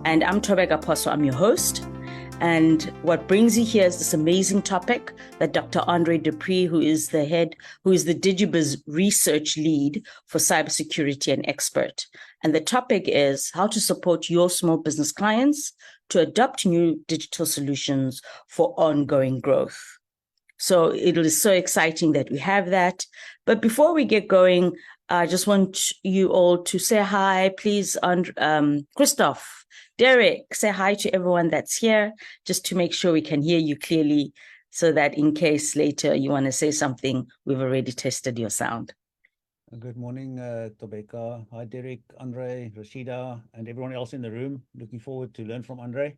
And I'm Tobeka Poso, I'm your host. And what brings you here is this amazing topic that Dr. Andre Dupree, who is the Digibiz research lead for cybersecurity and expert. And the topic is how to support your small business clients to adopt new digital solutions for ongoing growth. So it is so exciting that we have that. But before we get going, I just want you all to say hi, please. Christoph, Derek, say hi to everyone that's here, just to make sure we can hear you clearly, so that in case later you want to say something, we've already tested your sound. Good morning, Tobeka. Hi, Derek, Andre, Rashida, and everyone else in the room. Looking forward to learn from Andre.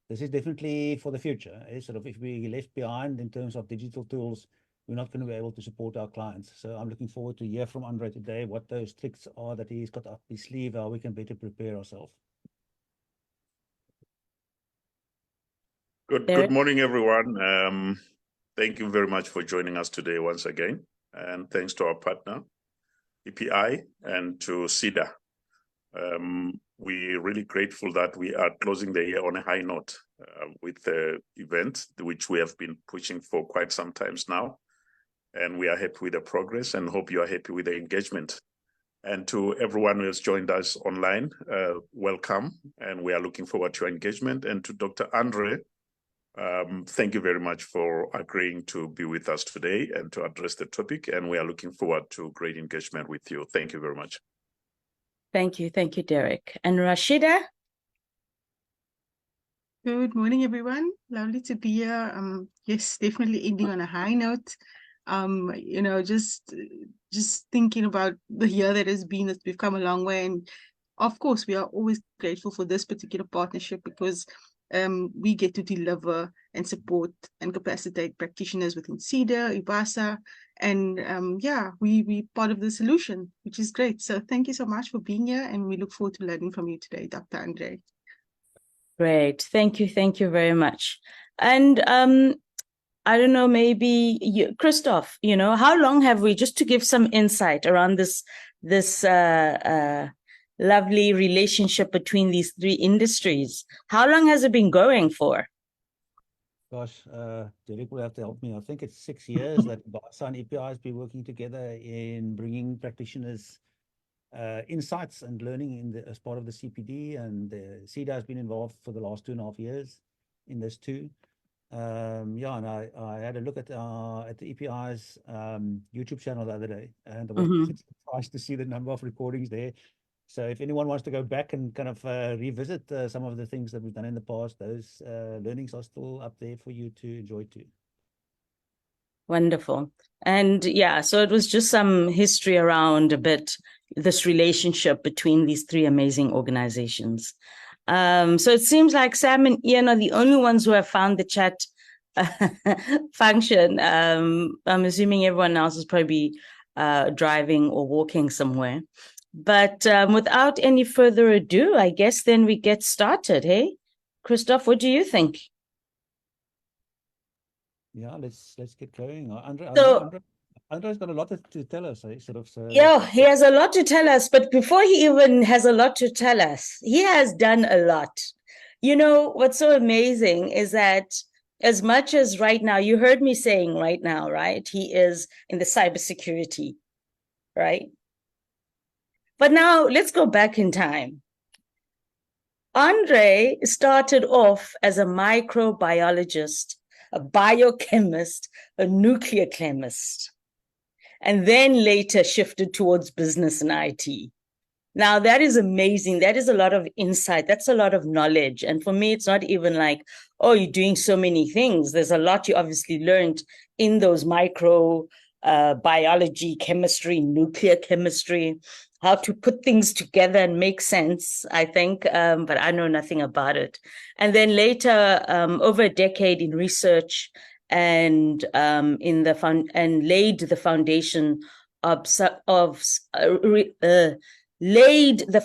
This is definitely for the future. It's sort of, if we left behind in terms of digital tools, we're not going to be able to support our clients. So I'm looking forward to hear from Andre today what those tricks are that he's got up his sleeve, how we can better prepare ourselves. Good morning, everyone. Thank you very much for joining us today once again. And thanks to our partner, EPI, and to SEDA. We're really grateful that we are closing the year on a high note with the event, which we have been pushing for quite some times now. And we are happy with the progress and hope you are happy with the engagement. And to everyone who has joined us online, welcome. And we are looking forward to your engagement. And to Dr. Andre, thank you very much for agreeing to be with us today and to address the topic. And we are looking forward to great engagement with you. Thank you very much. Thank you, Derek. And Rashida? Good morning, everyone. Lovely to be here. Yes, definitely ending on a high note. Just thinking about the year that has been, that we've come a long way. And of course, we are always grateful for this particular partnership because we get to deliver and support and capacitate practitioners within SEDA, IBASA, and we part of the solution, which is great. So thank you so much for being here, and we look forward to learning from you today, Dr. Andre. Great, thank you very much. And I don't know, maybe you, Christoph, how long have we, just to give some insight around this lovely relationship between these three industries. How long has it been going for? Gosh, Derek will have to help me. I think it's 6 years that IBASA and EPI has been working together in bringing practitioners insights and learning as part of the CPD, and SEDA has been involved for the last 2.5 years in this too. And I had a look at the EPI's YouTube channel the other day, and I was surprised to see the number of recordings there. So if anyone wants to go back and kind of revisit some of the things that we've done in the past, those learnings are still up there for you to enjoy too. Wonderful. And so it was just some history around a bit, this relationship between these three amazing organizations. So it seems like Sam and Ian are the only ones who have found the chat function. I'm assuming everyone else is probably driving or walking somewhere. But without any further ado, I guess then we get started. Hey, Christoph, what do you think? Yeah, let's get going. Andre's got a lot to tell us, sort of. So. Yeah, he has a lot to tell us. But before he even has a lot to tell us, he has done a lot. What's so amazing is that as much as right now, you heard me saying right now, right? He is in the cybersecurity, right? But now let's go back in time. Andre started off as a microbiologist, a biochemist, a nuclear chemist, and then later shifted towards business and IT. Now, that is amazing. That is a lot of insight. That's a lot of knowledge. And for me, it's not even like, oh, you're doing so many things. There's a lot you obviously learned in those biology, chemistry, nuclear chemistry, how to put things together and make sense, I think, but I know nothing about it. And then later, over a decade in research and laid the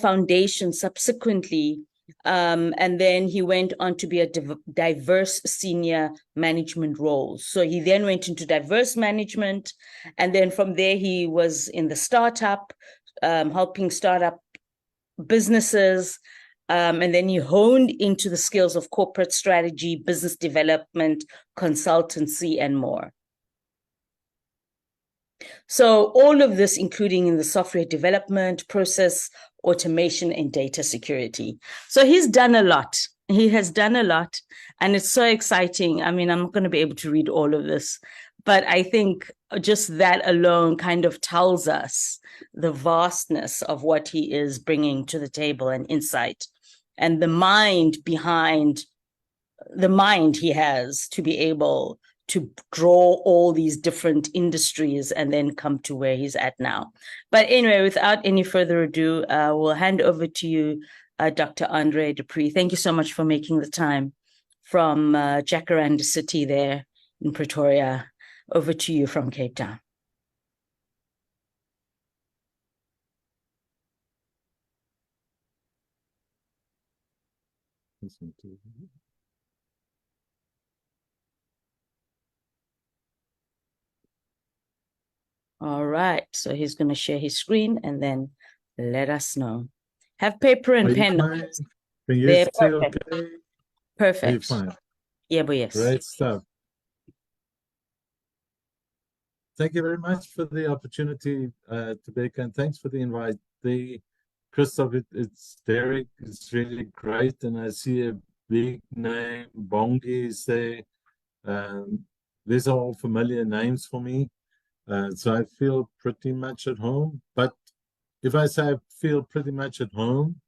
foundation subsequently, and then he went on to be a diverse senior management role. So he then went into diverse management, and then from there he was in the startup, helping startup businesses, And then you honed into the skills of corporate strategy, business development, consultancy, and more. So all of this, including in the software development, process automation, and data security. So he's done a lot. He has done a lot, and it's so exciting. I mean, I'm not going to be able to read all of this, but I think just that alone kind of tells us the vastness of what he is bringing to the table and insight, and the mind behind the mind he has to be able to draw all these different industries and then come to where he's at now. But anyway, without any further ado, we'll hand over to you, Dr. Andre du Preez. Thank you so much for making the time from Jacaranda City there in Pretoria. Over to you from Cape Town. All right, so he's going to share his screen and then let us know. Have paper and pen. Can you see okay? Perfect. Fine. Yeah, but yes. Great stuff. Thank you very much for the opportunity, Tobeka, and thanks for the invite. Christoph, it's Derek, it's really great, and I see a big name, Bongi is there. These are all familiar names for me, so I feel pretty much at home. But if I say I feel pretty much at home,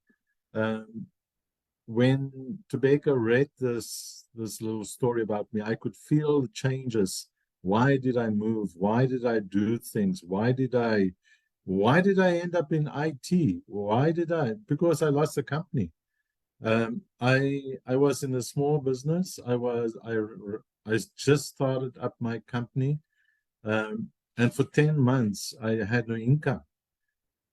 when Tobeka read this little story about me, I could feel the changes. Why did I move? Why did I do things? Why did I end up in IT? Why did I? Because I lost the company. I was in a small business. I just started up my company, and for 10 months I had no income,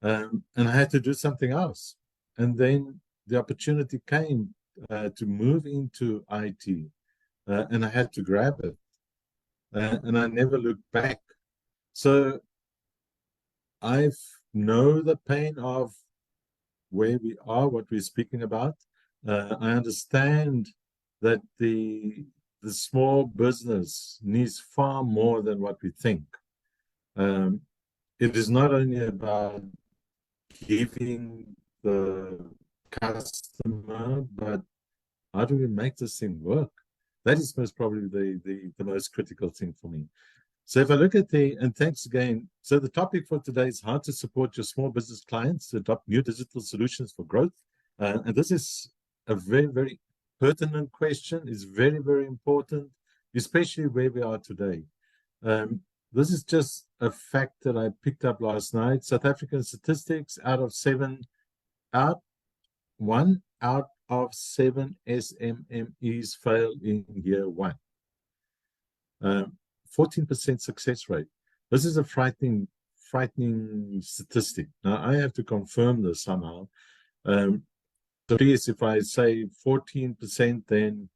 and I had to do something else. And then the opportunity came to move into IT, and I had to grab it, and I never looked back. So I know the pain of where we are, what we're speaking about. I understand that the small business needs far more than what we think. It is not only about giving the customer, but how do we make this thing work? That is most probably the most critical thing for me. So if I look at and thanks again. So the topic for today is how to support your small business clients to adopt new digital solutions for growth. And this is a very, very pertinent question. It's very, very important, especially where we are today. This is just a fact that I picked up last night. South African statistics, one out of seven SMMEs fail in year one. 14% success rate. This is a frightening statistic. Now, I have to confirm this somehow. So please, if I say 14%, then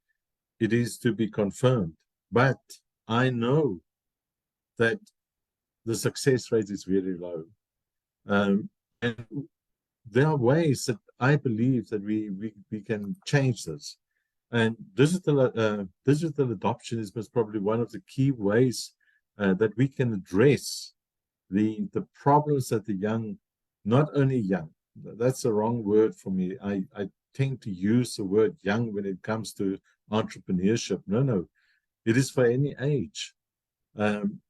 it is to be confirmed. But I know that the success rate is very low. And there are ways that I believe that we can change this. And digital adoption is most probably one of the key ways that we can address the problems that the young, not only young, that's the wrong word for me. I tend to use the word young when it comes to entrepreneurship. No, it is for any age. And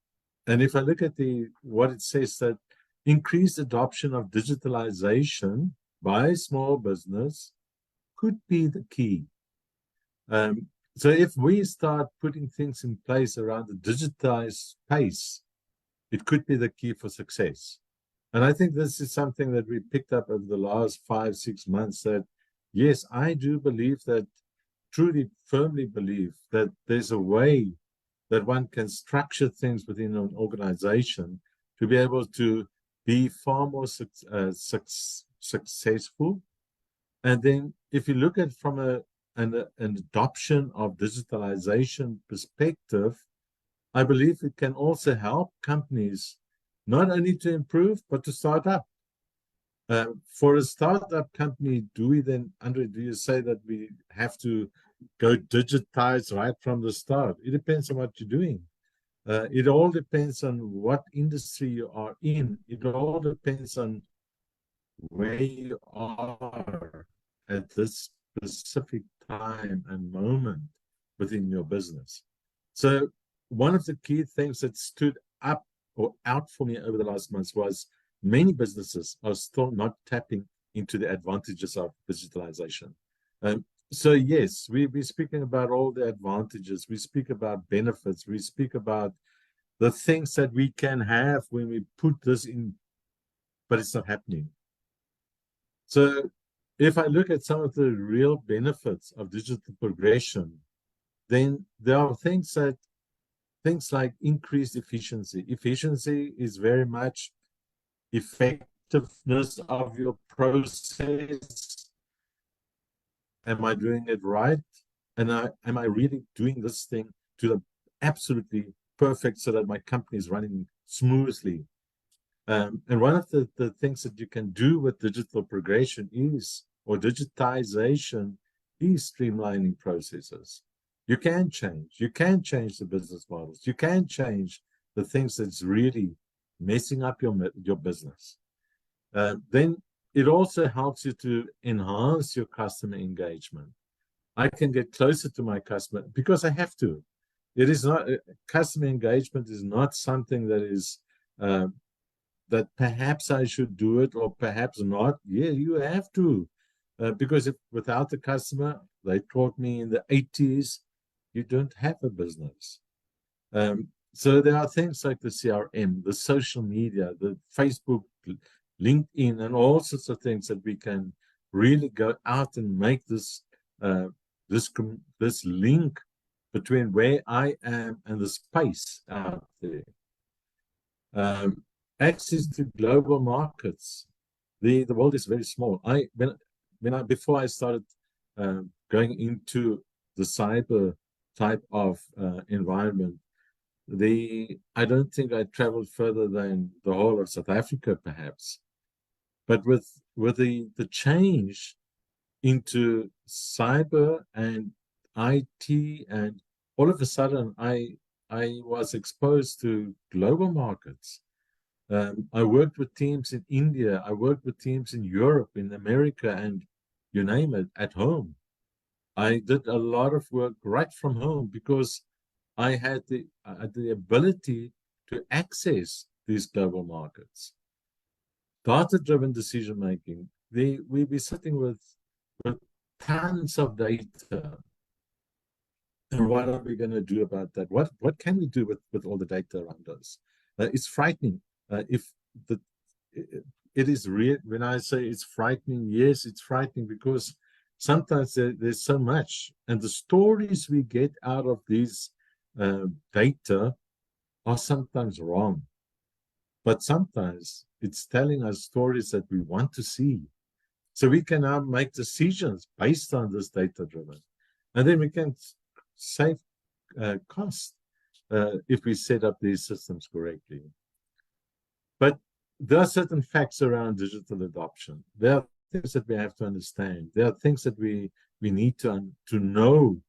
if I look at what it says, that increased adoption of digitalization by small business could be the key. So if we start putting things in place around the digitized space, it could be the key for success. And I think this is something that we picked up over the last 5-6 months, that yes, I do believe that, truly, firmly believe that there's a way that one can structure things within an organization to be able to be far more successful. And then if you look at from an adoption of digitalization perspective, I believe it can also help companies not only to improve, but to start up. For a startup company, Andre, do you say that we have to go digitize right from the start? It depends on what you're doing. It all depends on what industry you are in. It all depends on where you are at this specific time and moment within your business. So one of the key things that stood up or out for me over the last months was many businesses are still not tapping into the advantages of digitalization. So yes, we're speaking about all the advantages. We speak about benefits. We speak about the things that we can have when we put this in, but it's not happening. So if I look at some of the real benefits of digital progression, then there are things like increased efficiency. Efficiency is very much effectiveness of your process. Am I doing it right? And am I really doing this thing to the absolutely perfect so that my company is running smoothly? And one of the things that you can do with digital progression or digitization is streamlining processes. You can change the business models. You can change the things that's really messing up your business. Then it also helps you to enhance your customer engagement. I can get closer to my customer because I have to. It is not customer engagement is not something that is that perhaps I should do it or perhaps not. Yeah, you have to, because without the customer, they taught me in the 80s, you don't have a business. So there are things like the CRM, the social media, the Facebook, LinkedIn, and all sorts of things that we can really go out and make this link between where I am and the space out there. Access to global markets. The world is very small. Before I started going into the cyber type of environment, I don't think I traveled further than the whole of South Africa, perhaps. But with the change into cyber and IT, and all of a sudden I was exposed to global markets. I worked with teams in India. I worked with teams in Europe, in America, and you name it, at home. I did a lot of work right from home because I had the ability to access these global markets. Data-driven decision-making. We'd be sitting with tons of data. And what are we going to do about that? What can we do with all the data around us? It's frightening. It is real. When I say it's frightening, yes, it's frightening because sometimes there's so much, and the stories we get out of these data are sometimes wrong, but sometimes it's telling us stories that we want to see. So we can now make decisions based on this data-driven, and then we can save cost if we set up these systems correctly. But there are certain facts around digital adoption. There are things that we have to understand. There are things that we need to know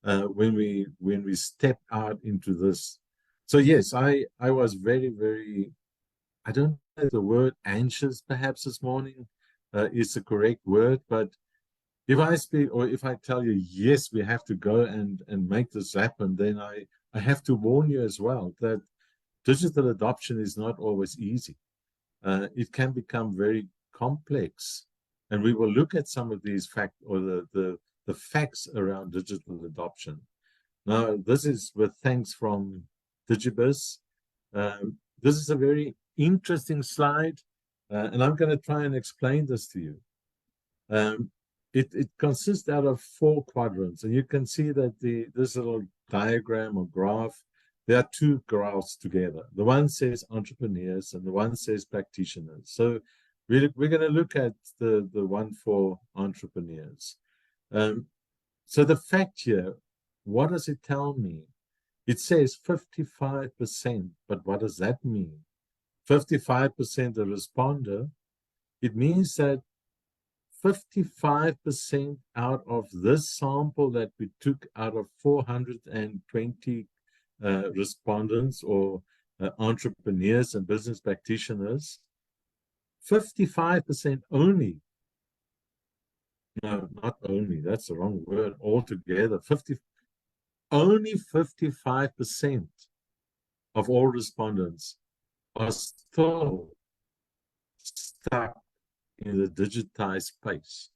when we step out into this. So yes, I was very, very, I don't know if the word anxious perhaps this morning is the correct word, but if I speak or if I tell you, yes, we have to go and make this happen, then I have to warn you as well that digital adoption is not always easy. It can become very complex. And we will look at some of these facts or the facts around digital adoption. Now, this is with thanks from Digibus. This is a very interesting slide, and I'm going to try and explain this to you. It consists out of 4 quadrants, and you can see that this little diagram or graph, there are 2 graphs together. The one says entrepreneurs and the one says practitioners. So we're going to look at the one for entrepreneurs. So the fact here, what does it tell me? It says 55%, but what does that mean? 55% a responder It means that 55% out of this sample that we took out of 420 respondents or entrepreneurs and business practitioners, 55% only, no, not only, that's the wrong word altogether, only 55% of all respondents are still stuck in the digitized space.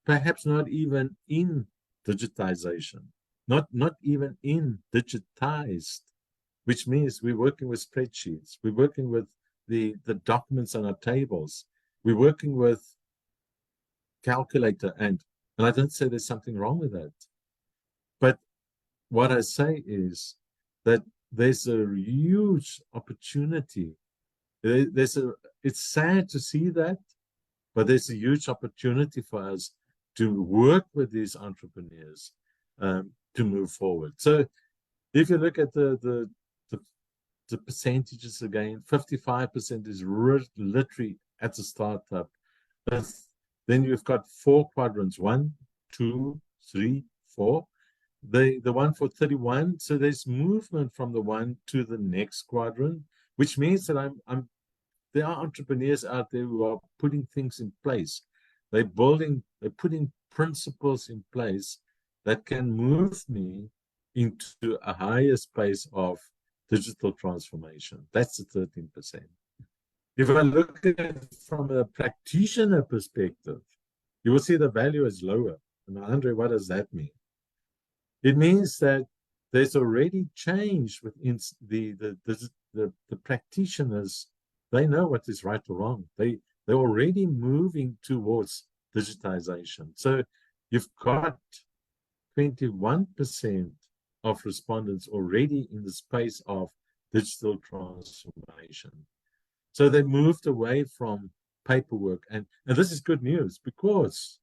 Perhaps not even in digitization, not even in digitized, which means we're working with spreadsheets, we're working with the documents on our tables, we're working with calculator, and I don't say there's something wrong with that. But what I say is that there's a huge opportunity. It's sad to see that, but there's a huge opportunity for us to work with these entrepreneurs to move forward. So if you look at the percentages again, 55% is literally at the startup. Then you've got 4 quadrants, 1, 2, 3, 4. The one for 31, so there's movement from the one to the next quadrant, which means that there are entrepreneurs out there who are putting things in place. They're putting principles in place that can move me into a higher space of digital transformation. That's the 13%. If I look at it from a practitioner perspective, you will see the value is lower. And Andre, what does that mean? It means that there's already change within the practitioners. They know what is right or wrong. They're already moving towards digitization. So you've got 21% of respondents already in the space of digital transformation. So they moved away from paperwork. And this is good news, because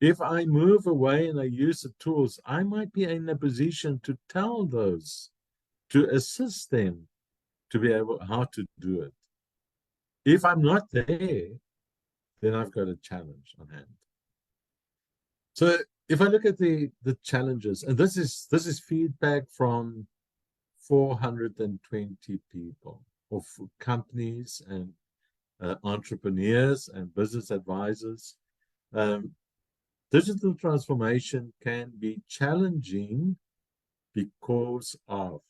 if I move away and I use the tools, I might be in a position to tell those, to assist them to be able how to do it. If I'm not there, then I've got a challenge on hand. So if I look at the challenges, and this is feedback from 420 people, of companies and entrepreneurs and business advisors. Digital transformation can be challenging because of.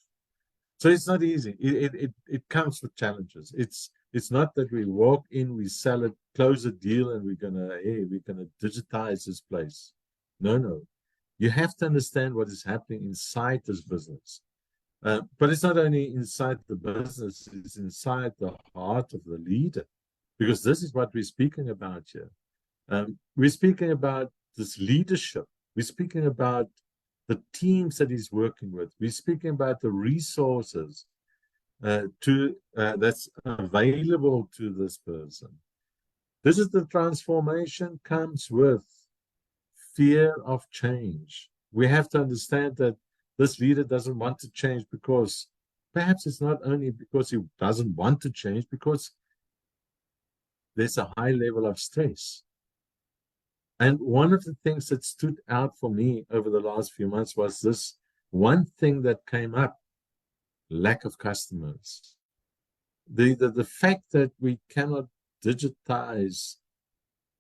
So it's not easy. It comes with challenges. It's not that we walk in, we sell it, close a deal, and we're gonna digitize this place. No. You have to understand what is happening inside this business. But it's not only inside the business, it's inside the heart of the leader, because this is what we're speaking about here. We're speaking about this leadership. We're speaking about the teams that he's working with. We're speaking about the resources that's available to this person. Digital transformation comes with fear of change. We have to understand that this leader doesn't want to change because perhaps it's not only because he doesn't want to change, because there's a high level of stress. And one of the things that stood out for me over the last few months was this one thing that came up: lack of customers. The fact that we cannot digitize,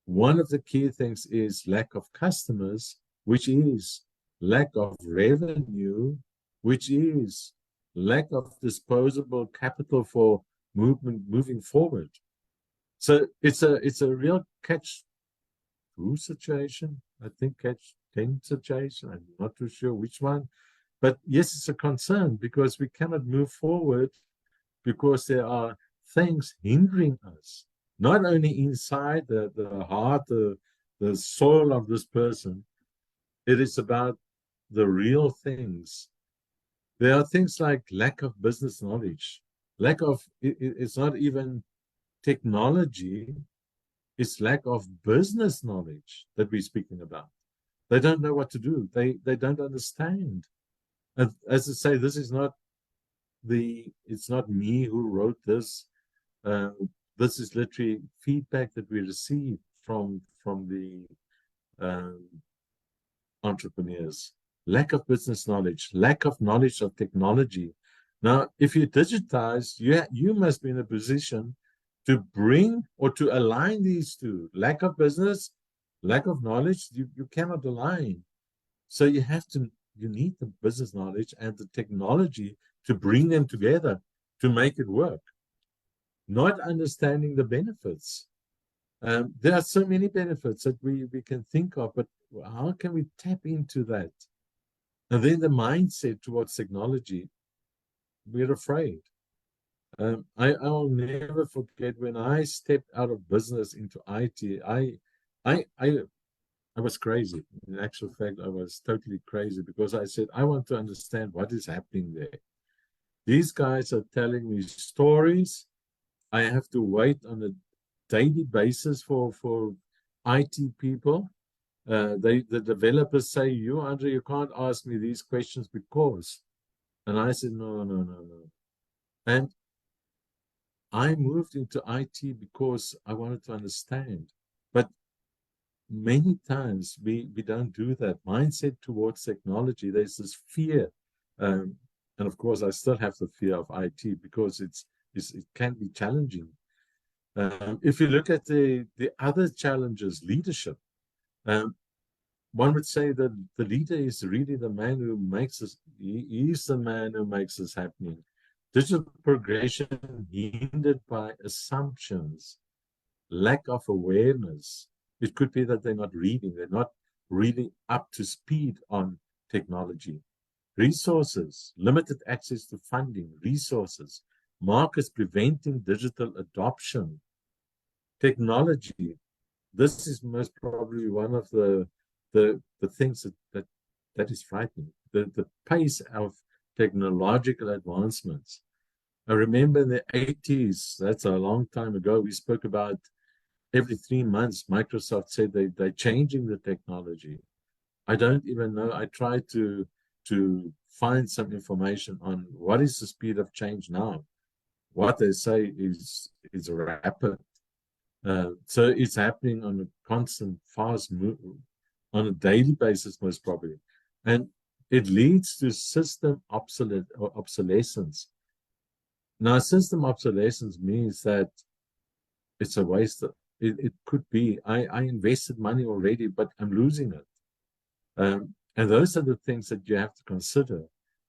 one of the key things is lack of customers, which is lack of revenue, which is lack of disposable capital for moving forward. So it's a real catch-2 situation. I think catch-10 situation. I'm not too sure which one. But yes, it's a concern because we cannot move forward because there are things hindering us, not only inside the heart, the soul of this person. It is about the real things. There are things like lack of business knowledge, it's not even technology, it's lack of business knowledge that we're speaking about. They don't know what to do. They don't understand. And as I say, this is not it's not me who wrote this. this is literally feedback that we receive from the entrepreneurs. Lack of business knowledge, lack of knowledge of technology. Now, if you digitize, you must be in a position to bring or to align these two. Lack of business, lack of knowledge, you cannot align. So you need the business knowledge and the technology to bring them together to make it work. Not understanding the benefits. There are so many benefits that we can think of, but how can we tap into that? And then the mindset towards technology, we're afraid. I'll never forget when I stepped out of business into IT. I was crazy. In actual fact, I was totally crazy because I said, I want to understand what is happening there. These guys are telling me stories. I have to wait on a daily basis for IT people. The developers say, Andre, you can't ask me these questions because. And I said, no. And I moved into IT because I wanted to understand. But many times we don't do that. Mindset towards technology, there's this fear. And of course, I still have the fear of IT because it can be challenging. If you look at the other challenges, leadership, one would say that the leader is really the man who makes us, he is the man who makes this happening. Digital progression hindered by assumptions, lack of awareness. It could be that they're not reading, they're not really up to speed on technology. Resources, limited access to funding, resources, markets preventing digital adoption. Technology, this is most probably one of the things that is frightening. The pace of technological advancements. I remember in the 80s, that's a long time ago, we spoke about every 3 months, Microsoft said they're changing the technology. I don't even know. I tried to find some information on what is the speed of change now. What they say is rapid. So it's happening on a constant, fast move, on a daily basis, most probably. And it leads to system obsolescence. Now, system obsolescence means that it's a waste. It could be, I invested money already, but I'm losing it. And those are the things that you have to consider.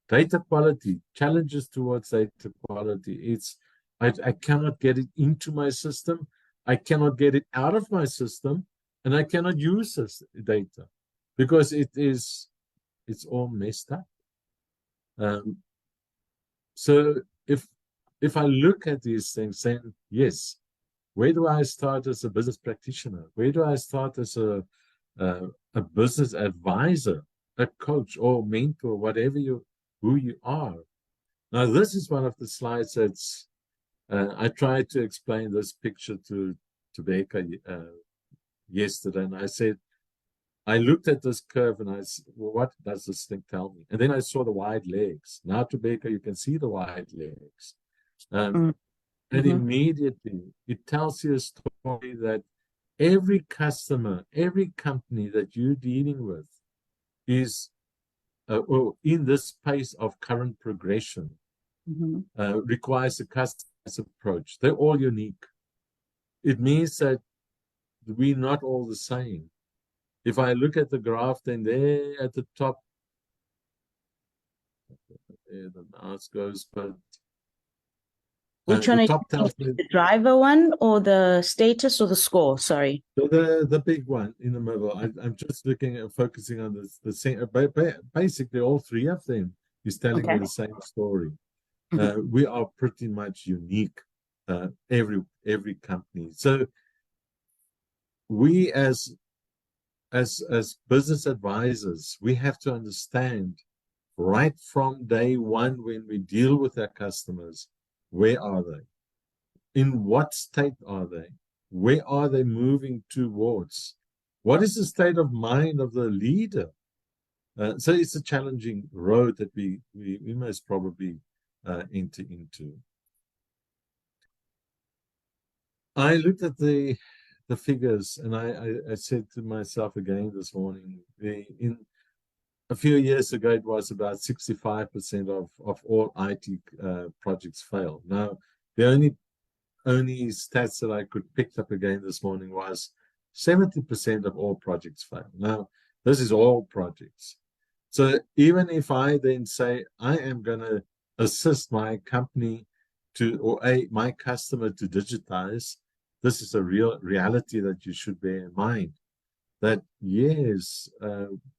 Data quality, challenges towards data quality. I cannot get it into my system. I cannot get it out of my system, and I cannot use this data because it's all messed up. So if I look at these things, then yes, where do I start as a business practitioner? Where do I start as a business advisor, a coach or mentor, whatever who you are? Now, this is one of the slides that's I tried to explain this picture to Becca yesterday, and I said, I looked at this curve and I said, well, what does this thing tell me? And then I saw the wide legs. Now, to Becca, you can see the wide legs. And immediately it tells you a story that every customer, every company that you're dealing with is in this space of current progression, requires a customized approach. They're all unique. It means that we're not all the same. If I look at the graph, then there at the top, there the mouse goes, but which one? The driver one or the status or the score? Sorry. So the big one in the middle. I'm just looking at focusing on basically all three of them is telling me the same story. We are pretty much unique, every company. So we as business advisors, we have to understand right from day one when we deal with our customers, where are they? In what state are they? Where are they moving towards? What is the state of mind of the leader? So it's a challenging road that we most probably enter into. I looked at the figures, and I said to myself again this morning, in a few years ago, it was about 65% of all IT projects fail. Now, the only stats that I could pick up again this morning was 70% of all projects fail. Now, this is all projects. So even if I then say I am going to assist my company my customer to digitize, this is a real reality that you should bear in mind. That yes,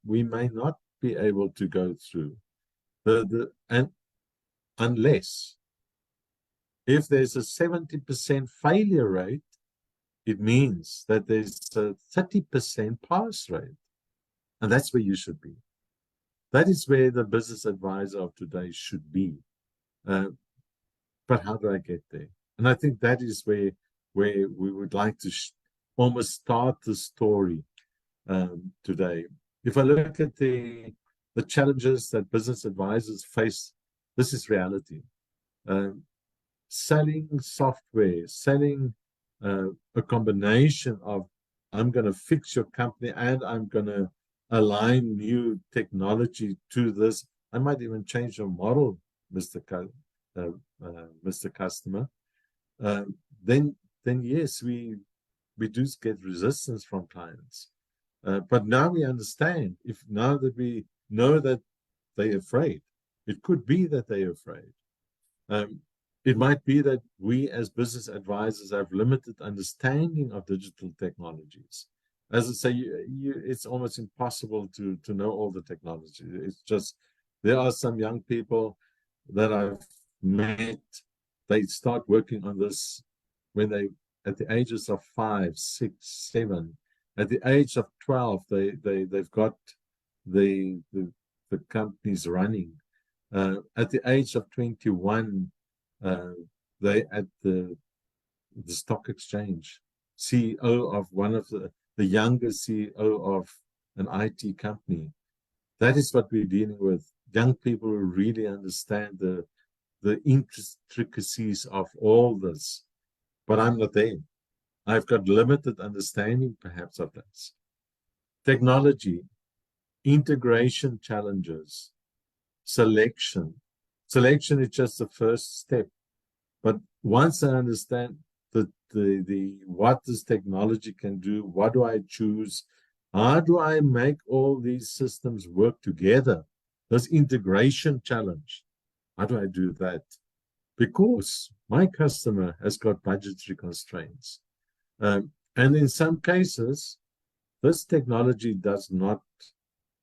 we may not be able to go through and unless if there's a 70% failure rate, it means that there's a 30% pass rate, and that's where you should be. That is where the business advisor of today should be. But how do I get there? And I think that is where we would like to almost start the story today. If I look at the challenges that business advisors face, this is reality. Selling software, selling a combination of I'm going to fix your company and I'm going to align new technology to this. I might even change your model, Mr. Customer. Then yes, we do get resistance from clients. But now we understand, now that we know that they're afraid, it could be that they're afraid. It might be that we as business advisors have limited understanding of digital technologies. As I say, it's almost impossible to know all the technology. It's just, there are some young people that I've met, they start working on this when they, at the ages of 5, 6, 7. At the age of 12, they've got the companies running. At the age of 21, they at the stock exchange, CEO of one of the youngest CEO of an IT company. That is what we're dealing with. Young people who really understand the intricacies of all this. But I'm not there. I've got limited understanding, perhaps, of this. Technology, integration challenges, selection. Selection is just the first step. But once I understand what this technology can do, what do I choose? How do I make all these systems work together? This integration challenge. How do I do that? Because my customer has got budgetary constraints. And in some cases, this technology does not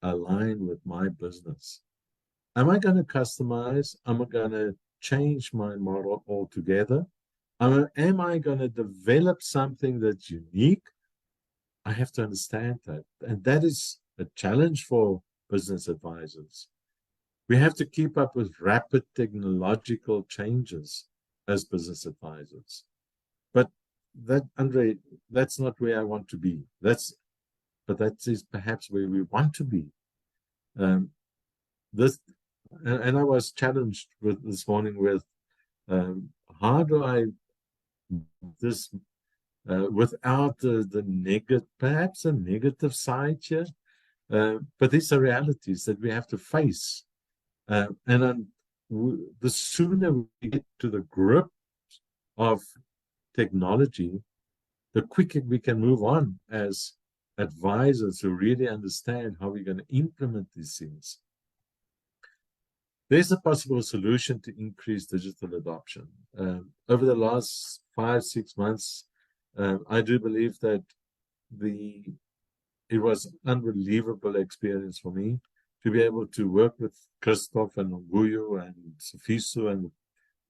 align with my business. Am I going to customize? Am I going to change my model altogether? Am I going to develop something that's unique? I have to understand that. And that is a challenge for business advisors. We have to keep up with rapid technological changes as business advisors. But that, Andre, that's not where I want to be. But that is perhaps where we want to be. And I was challenged this morning with how do I this without the negative, perhaps a negative side here, but these are realities that we have to face. And the sooner we get to the grip of technology, the quicker we can move on as advisors who really understand how we're going to implement these things. There's a possible solution to increase digital adoption. Over the last 5-6 months, I do believe that it was an unbelievable experience for me to be able to work with Christoph and Nguyo and Sifiso and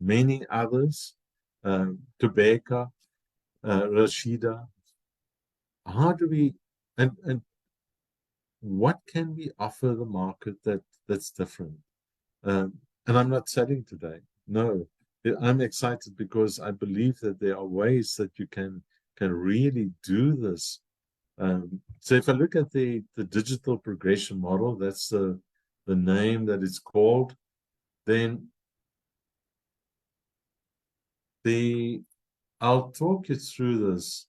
many others, Tobeka, Rashida. How do we, and what can we offer the market that's different? And I'm not selling today. No, I'm excited because I believe that there are ways that you can really do this. So if I look at the digital progression model, that's the name that it's called, then I'll talk you through this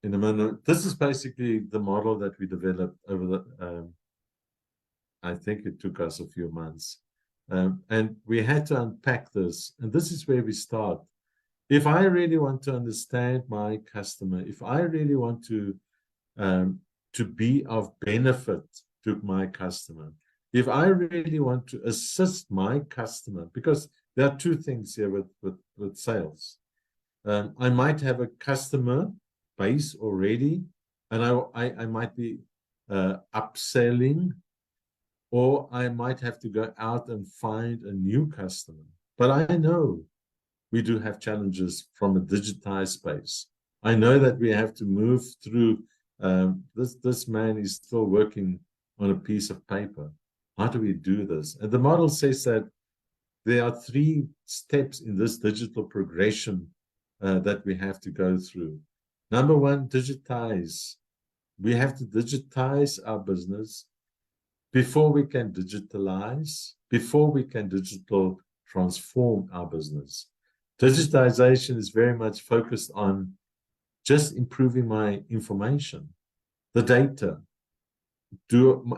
in a minute. This is basically the model that we developed over the, I think it took us a few months. And we had to unpack this. And this is where we start. If I really want to understand my customer, if I really want to be of benefit to my customer, if I really want to assist my customer, because there are two things here with sales. I might have a customer base already, and I might be upselling, or I might have to go out and find a new customer. But I know we do have challenges from a digitized space. I know that we have to move through, this man is still working on a piece of paper. How do we do this? And the model says that there are 3 steps in this digital progression that we have to go through. Number 1, digitize. We have to digitize our business before we can digitalize, before we can digital transform our business. Digitization is very much focused on just improving my information, the data.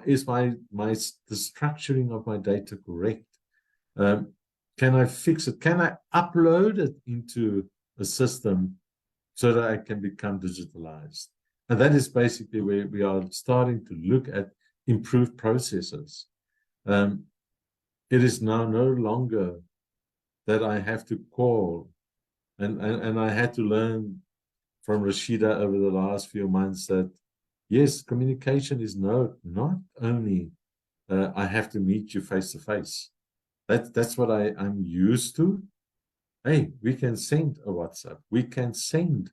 Is the structuring of my data correct? Can I fix it? Can I upload it into a system so that I can become digitalized? And that is basically where we are starting to look at improved processes. It is now no longer that I have to call, and I had to learn from Rashida over the last few months that yes, communication is not only I have to meet you face to face. That's what I'm used to. Hey, we can send a WhatsApp, we can send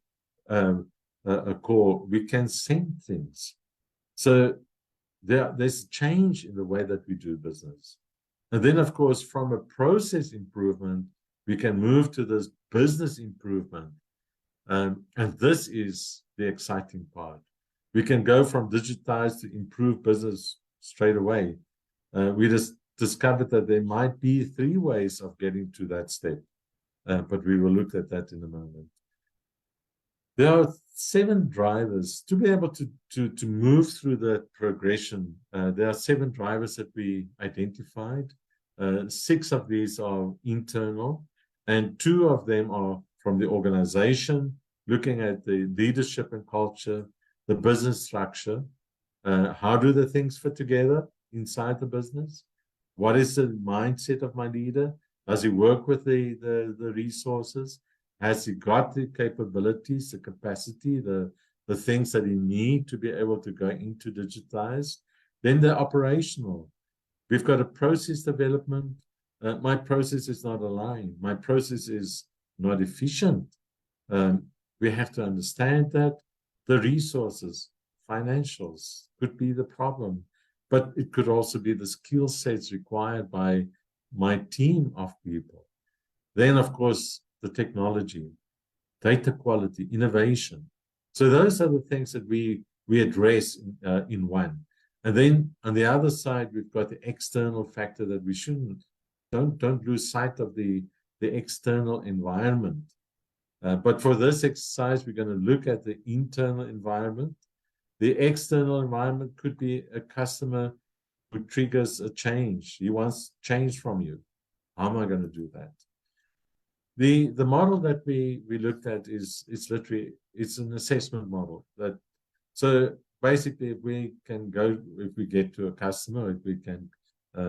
a call, we can send things. So there's a change in the way that we do business. And then, of course, from a process improvement, we can move to this business improvement. And this is the exciting part. We can go from digitize to improve business straight away. We just discovered that there might be 3 ways of getting to that step, but we will look at that in a moment. There are 7 drivers to be able to move through that progression. There are 7 drivers that we identified. 6 of these are internal, and 2 of them are from the organization, looking at the leadership and culture, the business structure. How do the things fit together inside the business? What is the mindset of my leader? Does he work with the resources? Has he got the capabilities, the capacity, the things that he needs to be able to go into digitize? Then the operational. We've got a process development. My process is not aligned. My process is not efficient. We have to understand that. The resources, financials, could be the problem, but it could also be the skill sets required by my team of people. Then, of course, the technology, data quality, innovation. So those are the things that we address in one. And then on the other side, we've got the external factor that we don't lose sight of the external environment. But for this exercise, we're going to look at the internal environment. The external environment could be a customer who triggers a change. He wants change from you. How am I going to do that? The model that we looked at is literally, it's an assessment model. So basically, if we get to a customer, if we can,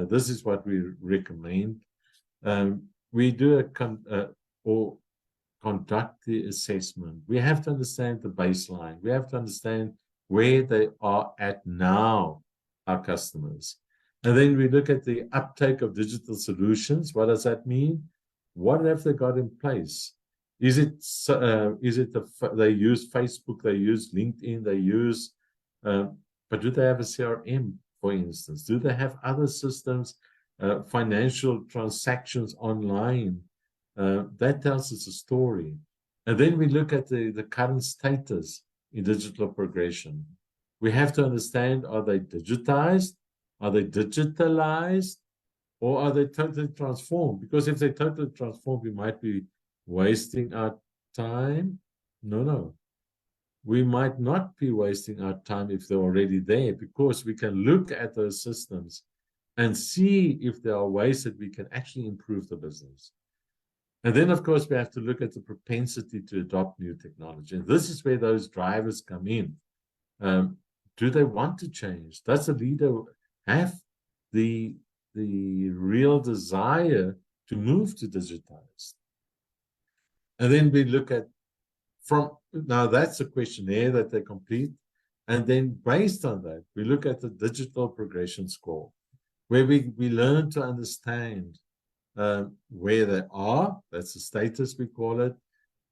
this is what we recommend. We do conduct the assessment. We have to understand the baseline. We have to understand where they are at now, our customers. And then we look at the uptake of digital solutions. What does that mean? What have they got in place? They use Facebook, they use LinkedIn, they use, but do they have a CRM, for instance? Do they have other systems, financial transactions online? That tells us a story. And then we look at the current status in digital progression. We have to understand, are they digitized? Are they digitalized? Or are they totally transformed? Because if they totally transformed, we might be wasting our time? No. We might not be wasting our time if they're already there, because we can look at those systems and see if there are ways that we can actually improve the business. And then, of course, we have to look at the propensity to adopt new technology. And this is where those drivers come in. Do they want to change? Does the leader have the real desire to move to digitized? And then we look at now that's a questionnaire that they complete. And then based on that, we look at the digital progression score, where we learn to understand where they are. That's the status, we call it.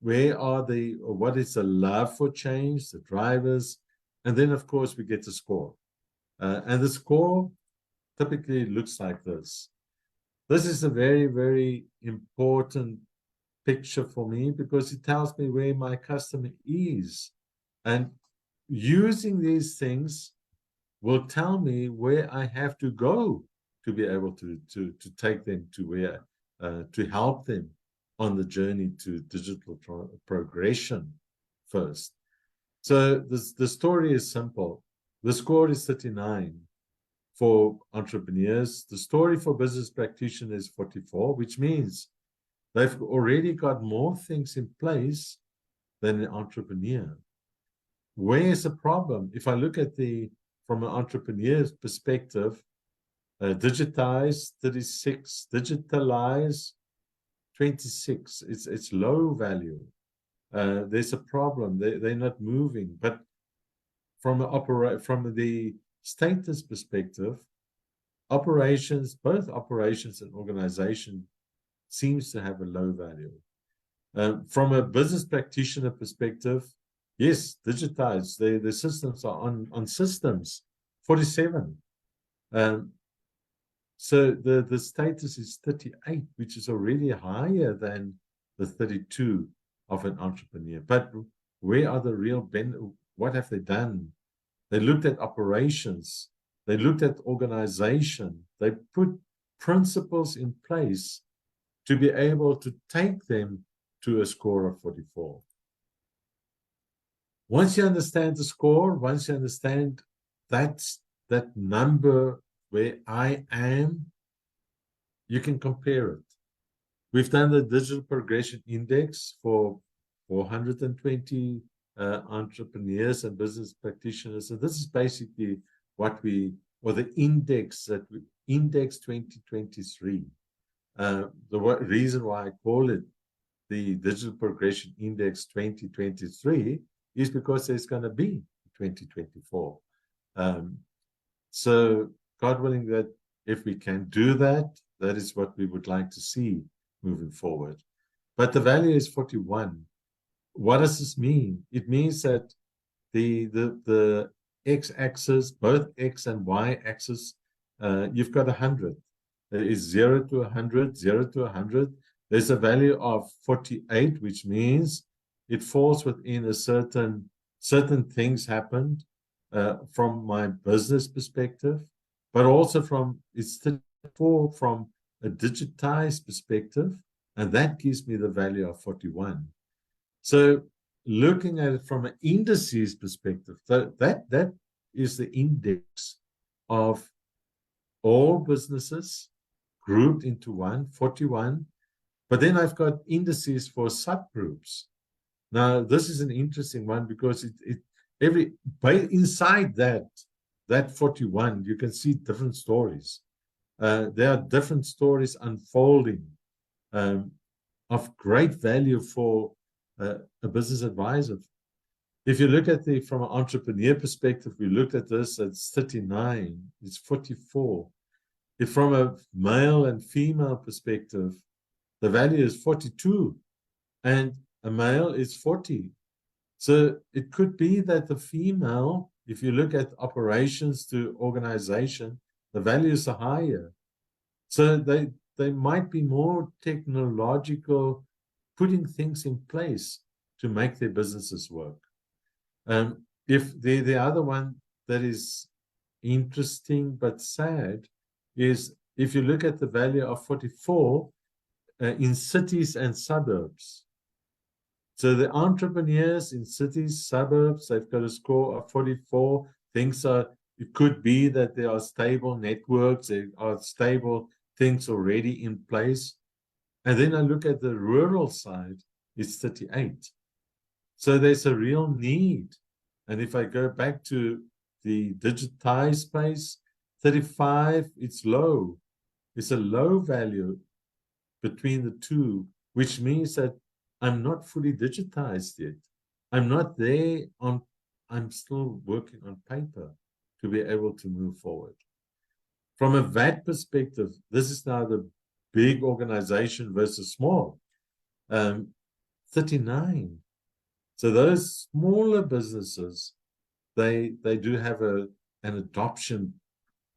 What is the love for change, the drivers, and then, of course, we get the score. And the score typically looks like this. This is a very, very important picture for me, because it tells me where my customer is. And using these things will tell me where I have to go to be able to take them to where, to help them on the journey to digital progression first. So the story is simple. The score is 39 for entrepreneurs. The story for business practitioners is 44, which means they've already got more things in place than an entrepreneur. Where's the problem? If I look at from an entrepreneur's perspective, digitize 36, digitalize 26. It's low value. There's a problem. They're not moving. But from the status perspective, both operations and organization seems to have a low value. From a business practitioner perspective, yes, digitized. The systems are on systems, 47. So the status is 38, which is already higher than the 32 of an entrepreneur. But where are the real what have they done? They looked at operations. They looked at organization. They put principles in place to be able to take them to a score of 44. Once you understand the score, once you understand that number where I am, you can compare it. We've done the Digital Progression Index for 420 entrepreneurs and business practitioners. And this is basically the index Index 2023. The reason why I call it the Digital Progression Index 2023 is because there's going to be 2024. So God willing, that if we can do that, that is what we would like to see moving forward. But the value is 41. What does this mean? It means that the x-axis, both x and y-axis, you've got 100. There is 0 to 100, 0 to 100. There's a value of 48, which means it falls within a certain things happened from my business perspective, but also it's 34 from a digitized perspective, and that gives me the value of 41. So looking at it from an indices perspective, that is the index of all businesses grouped into one, 41. But then I've got indices for subgroups. Now, this is an interesting one because inside that 41, you can see different stories. There are different stories unfolding of great value for a business advisor. If you look at from an entrepreneur perspective, we looked at this, it's 39, it's 44. If from a male and female perspective, the value is 42, and a male is 40. So it could be that the female, if you look at operations to organization, the values are higher. So they might be more technological, putting things in place to make their businesses work. If the other one that is interesting but sad is if you look at the value of 44 in cities and suburbs, So the entrepreneurs in cities, suburbs, they've got a score of 44. Things are, it could be that there are stable networks, there are stable things already in place. And then I look at the rural side, it's 38. So there's a real need. And if I go back to the digitized space, 35, it's low. It's a low value between the two, which means that I'm not fully digitized yet. I'm not there on, I'm still working on paper to be able to move forward. From a VAT perspective, this is now the big organization versus small. 39. So those smaller businesses, they do have an adoption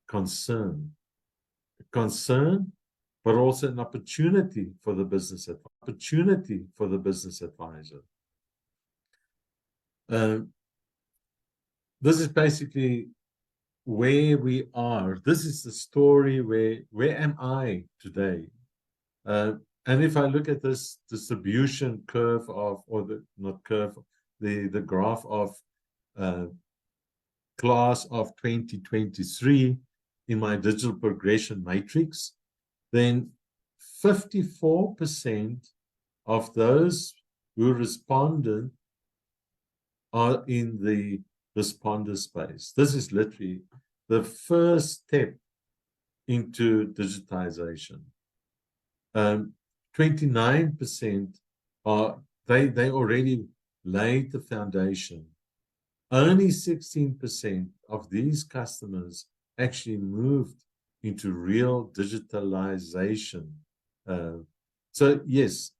concern, but also an opportunity for the business advisor. This is basically where we are. This is the story where am I today? And if I look at this distribution curve of, or the, not curve, the graph of class of 2023 in my digital progression matrix, then 54% of those who responded are in the responder space. This is literally the first step into digitization. 29% are, they already laid the foundation. Only 16% of these customers actually moved into real digitalization. So yes,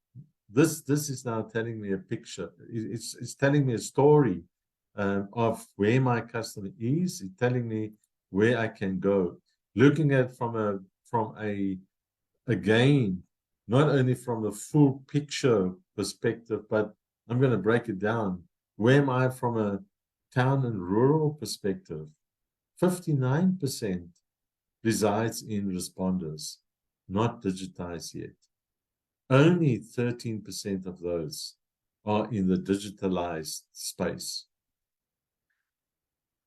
this is now telling me a picture. It's telling me a story of where my customer is. It's telling me where I can go. Looking at from a again, not only from the full picture perspective, but I'm going to break it down. Where am I from a town and rural perspective? 59% resides in responders, not digitized yet. Only 13% of those are in the digitalized space.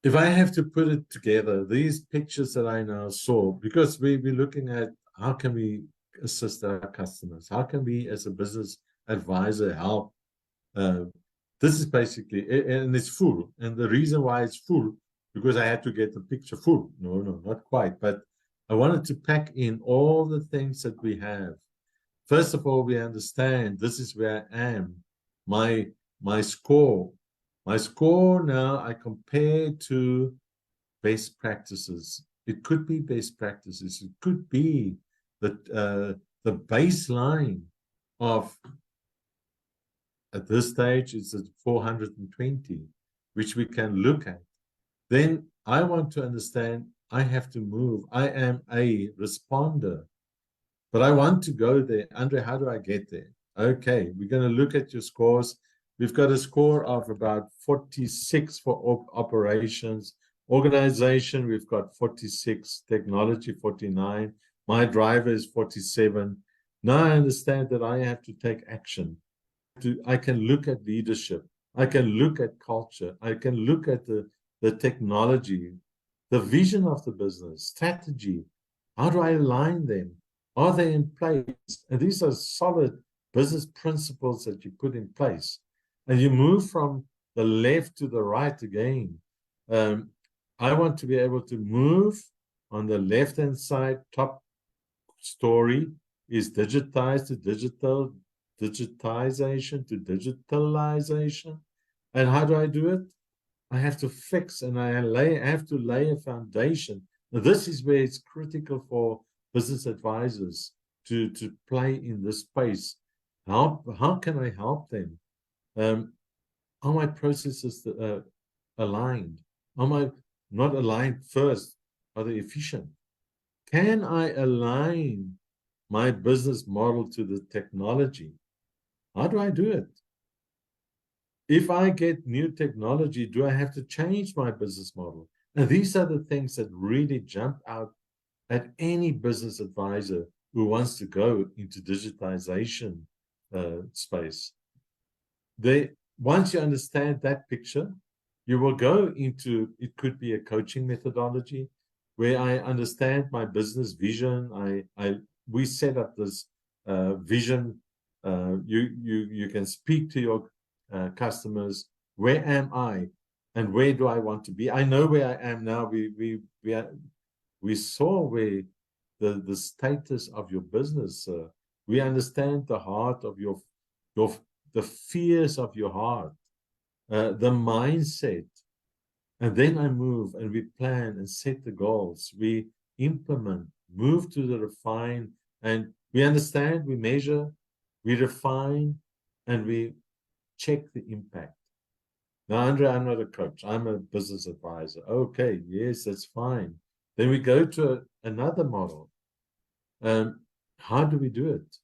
If I have to put it together, these pictures that I now saw, because we're looking at how can we assist our customers? How can we, as a business advisor, help? This is basically, and it's full. And the reason why it's full, because I had to get the picture full. No, not quite. But I wanted to pack in all the things that we have. First of all, we understand this is where I am. My score. My score now, I compare to best practices. It could be best practices. It could be the baseline of, at this stage, it's at 420, which we can look at. Then I want to understand, I have to move. I am a responder, but I want to go there. Andre, how do I get there? Okay, we're going to look at your scores. We've got a score of about 46 for operations. Organization, we've got 46. Technology, 49. My driver is 47. Now I understand that I have to take action. I can look at leadership. I can look at culture. I can look at the technology, the vision of the business, strategy. How do I align them? Are they in place? And these are solid business principles that you put in place. And you move from the left to the right again. I want to be able to move on the left-hand side. Top story is digitized to digital, digitization to digitalization. And how do I do it? I have to fix and I have to lay a foundation. Now, this is where it's critical for business advisors to play in this space. How can I help them? Are my processes aligned? Am I not aligned first? Are they efficient? Can I align my business model to the technology? How do I do it? If I get new technology, do I have to change my business model? And these are the things that really jump out at any business advisor who wants to go into digitization space. once you understand that picture, you will go into, it could be a coaching methodology where I understand my business vision. We set up this vision. You can speak to your customers. Where am I, and where do I want to be? I know where I am now. We saw where the status of your business. We understand the heart of the fears of your heart, the mindset. And then I move and we plan and set the goals. We implement, move to the refine, and we understand, we measure, we refine, and we check the impact. Now, Andre, I'm not a coach. I'm a business advisor. Okay, yes, that's fine. Then we go to another model. How do we do it?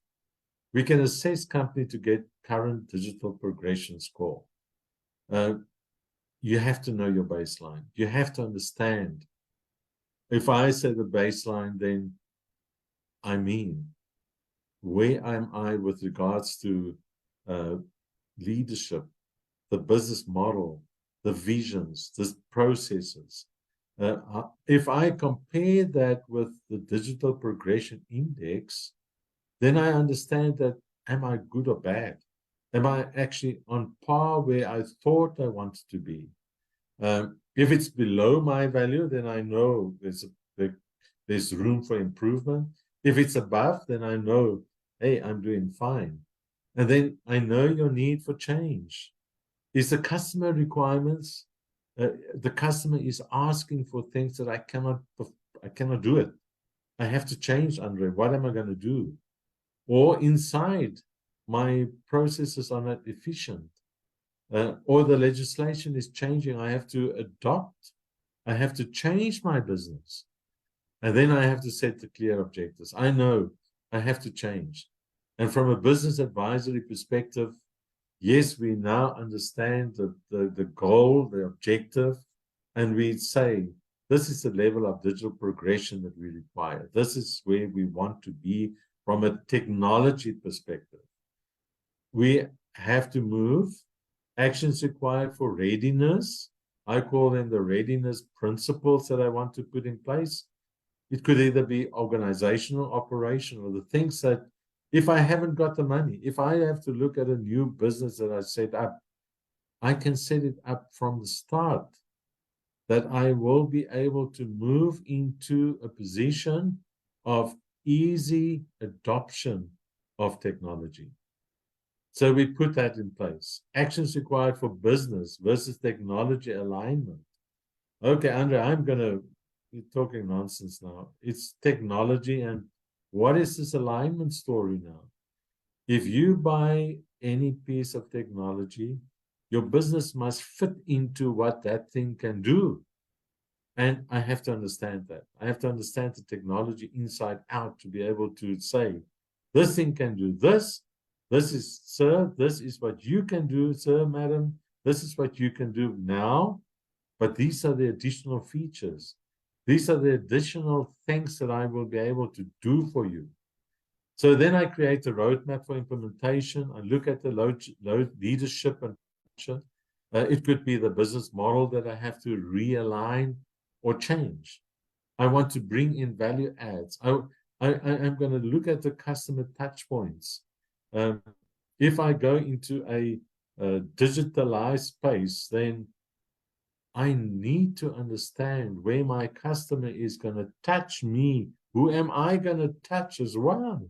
We can assess company to get current digital progression score. You have to know your baseline. You have to understand. If I say the baseline, then I mean, where am I with regards to leadership, the business model, the visions, the processes? If I compare that with the digital progression index, then I understand that, am I good or bad? Am I actually on par where I thought I wanted to be? If it's below my value, then I know there's room for improvement. If it's above, then I know, hey, I'm doing fine. And then I know your need for change. Is the customer requirements? The customer is asking for things that I cannot do it. I have to change, Andre. What am I going to do? Or inside, my processes are not efficient. Or the legislation is changing. I have to adopt. I have to change my business. And then I have to set the clear objectives. I know I have to change. And from a business advisory perspective, yes, we now understand the goal, the objective, and we say, this is the level of digital progression that we require. This is where we want to be from a technology perspective. We have to move. Actions required for readiness. I call them the readiness principles that I want to put in place. It could either be organizational, operational, the things that if I haven't got the money, if I have to look at a new business that I set up, I can set it up from the start that I will be able to move into a position of easy adoption of technology. So we put that in place. Actions required for business versus technology alignment. Okay, Andre, you're talking nonsense now. It's technology, and what is this alignment story now? If you buy any piece of technology, your business must fit into what that thing can do. And I have to understand that. I have to understand the technology inside out to be able to say, this thing can do this. This is, sir, this is what you can do, sir, madam. This is what you can do now. But these are the additional features. These are the additional things that I will be able to do for you. So then I create a roadmap for implementation. I look at the load leadership and culture. It could be the business model that I have to realign or change. I want to bring in value adds. I'm going to look at the customer touch points. If I go into a digitalized space, then I need to understand where my customer is going to touch me. Who am I going to touch as well?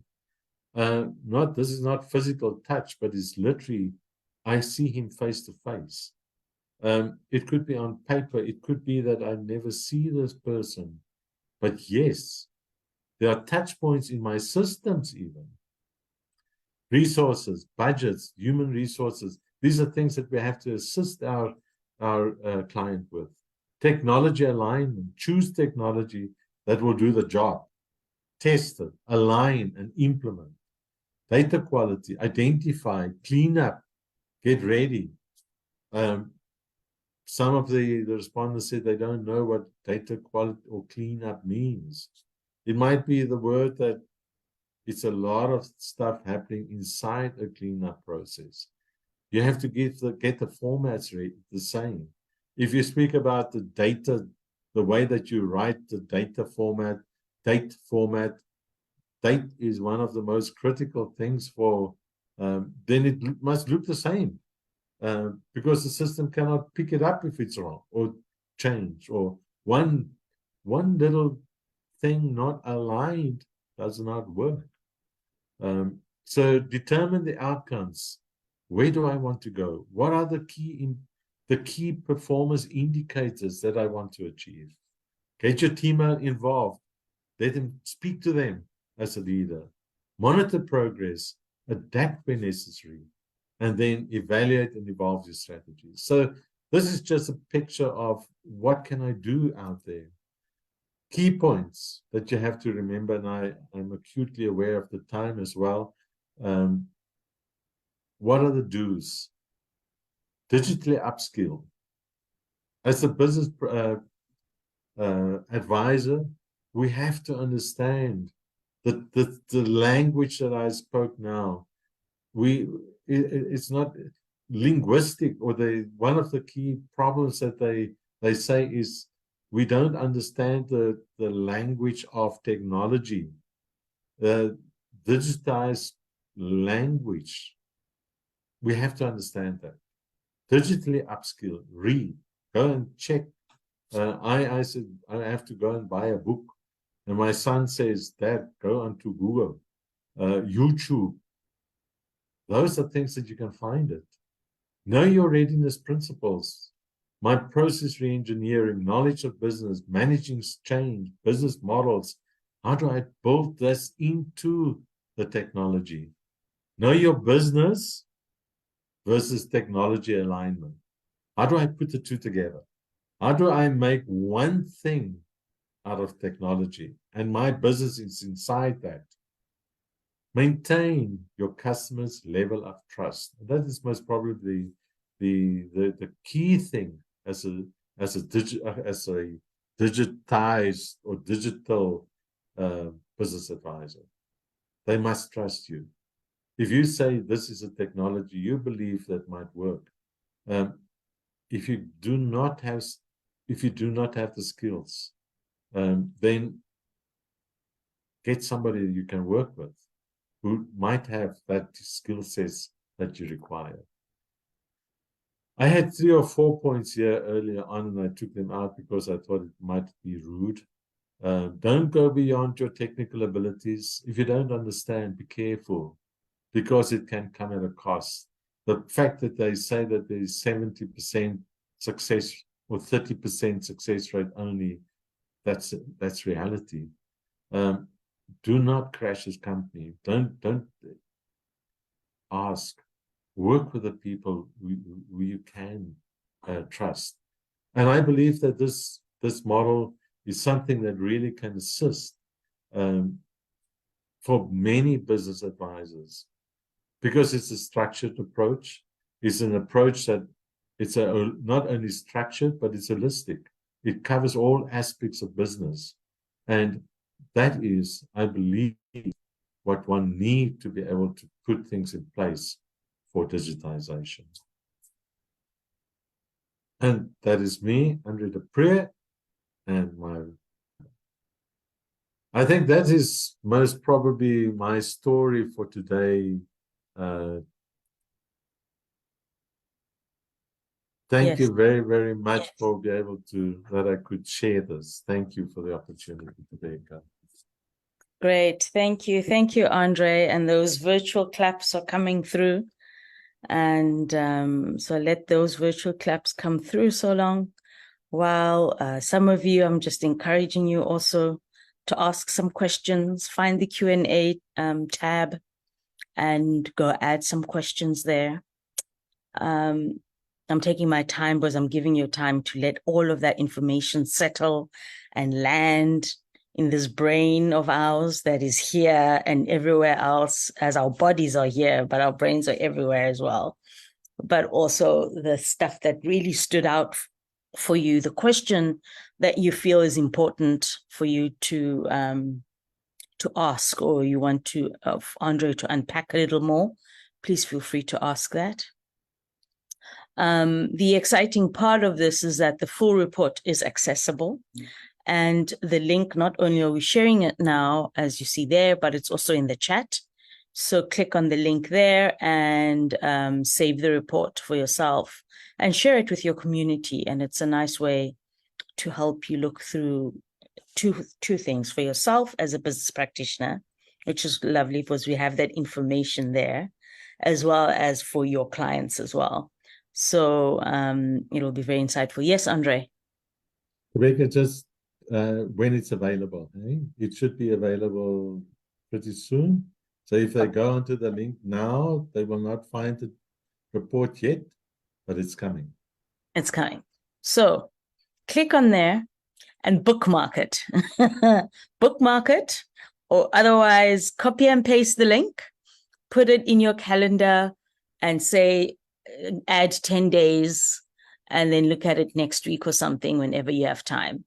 This is not physical touch, but it's literally, I see him face to face. It could be on paper. It could be that I never see this person. But yes, there are touch points in my systems even. Resources, budgets, human resources. These are things that we have to assist our client with. Technology alignment. Choose technology that will do the job. Test it, align, and implement. Data quality, identify, clean up, get ready. Some of the respondents said they don't know what data quality or clean up means. It might be the word that it's a lot of stuff happening inside a cleanup process. You have to get the formats the same. If you speak about the data, the way that you write the data format, date format, date is one of the most critical things for, then it must look the same, because the system cannot pick it up if it's wrong or change, or one little thing not aligned does not work. So determine the outcomes. Where do I want to go? What are the key performance indicators that I want to achieve? Get your team involved. Let them speak to them as a leader. Monitor progress, adapt when necessary, and then evaluate and evolve your strategies. So this is just a picture of what can I do out there. Key points that you have to remember, and I'm acutely aware of the time as well. What are the do's? Digitally upskill. As a business advisor, we have to understand that the language that I spoke now, it's not linguistic, or one of the key problems that they say is we don't understand the language of technology. Digitized language, we have to understand that. Digitally upskill, read, go and check. I said, I have to go and buy a book. And my son says, Dad, go onto Google, YouTube. Those are things that you can find it. Know your readiness principles. My process reengineering, knowledge of business, managing change, business models. How do I build this into the technology? Know your business versus technology alignment. How do I put the two together? How do I make one thing out of technology and my business is inside that? Maintain your customers' level of trust. That is most probably the key thing as a digitized or digital business advisor. They must trust you. If you say this is a technology you believe that might work, if you do not have the skills, then get somebody you can work with who might have that skill sets that you require. I had 3 or 4 points here earlier on, and I took them out because I thought it might be rude. Don't go beyond your technical abilities. If you don't understand, be careful, because it can come at a cost. The fact that they say that there's 70% success or 30% success rate only, that's reality. Do not crash this company. Don't ask. Work with the people who you can trust. And I believe that this model is something that really can assist for many business advisors, because it's a structured approach. It's an approach that it's not only structured, but it's holistic. It covers all aspects of business. And that is, I believe, what one needs to be able to put things in place for digitization. And that is me, Andre de Pre, and I think that is most probably my story for today. Thank you very, very much for being able to, that I could share this. Thank you for the opportunity today, guys. Great. Thank you. Thank you, Andre. And those virtual claps are coming through. And so let those virtual claps come through so long. While some of you, I'm just encouraging you also to ask some questions. Find the Q&A tab and go add some questions there. I'm taking my time because I'm giving you time to let all of that information settle and land in this brain of ours that is here and everywhere else, as our bodies are here, but our brains are everywhere as well. But also the stuff that really stood out for you, the question that you feel is important for you to ask, or you want to Andre to unpack a little more, please feel free to ask that. The exciting part of this is that the full report is accessible. And the link, not only are we sharing it now, as you see there, but it's also in the chat. So click on the link there and save the report for yourself and share it with your community. And it's a nice way to help you look through two things for yourself as a business practitioner, which is lovely because we have that information there, as well as for your clients as well. So it'll be very insightful. Yes, Andre? Rebecca, just when it's available, it should be available pretty soon. So if they go onto the link now, they will not find the report yet, but it's coming. It's coming. So click on there and bookmark it. Bookmark it, or otherwise copy and paste the link, put it in your calendar and say, add 10 days, and then look at it next week or something whenever you have time.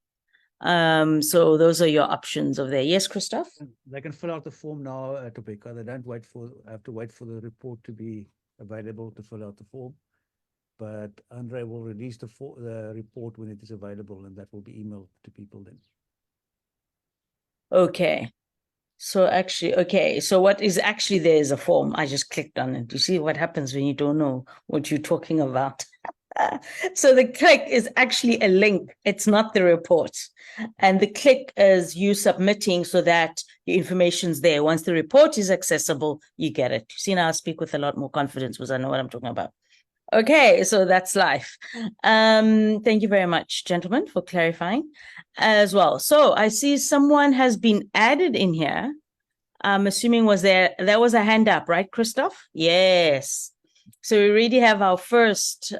So those are your options over there. Yes, Christoph? They can fill out the form now, Topeka. They don't have to wait for the report to be available to fill out the form. But Andre will release the report when it is available, and that will be emailed to people then. Okay. So actually, okay. So what is actually there is a form. I just clicked on it. You see what happens when you don't know what you're talking about. So the click is actually a link. It's not the report. And the click is you submitting so that your information's there. Once the report is accessible, you get it. You see, now I speak with a lot more confidence because I know what I'm talking about. Okay, so that's life. Thank you very much, gentlemen, for clarifying as well. So I see someone has been added in here. I'm assuming there was a hand up, right, Christoph? Yes. So we already have our first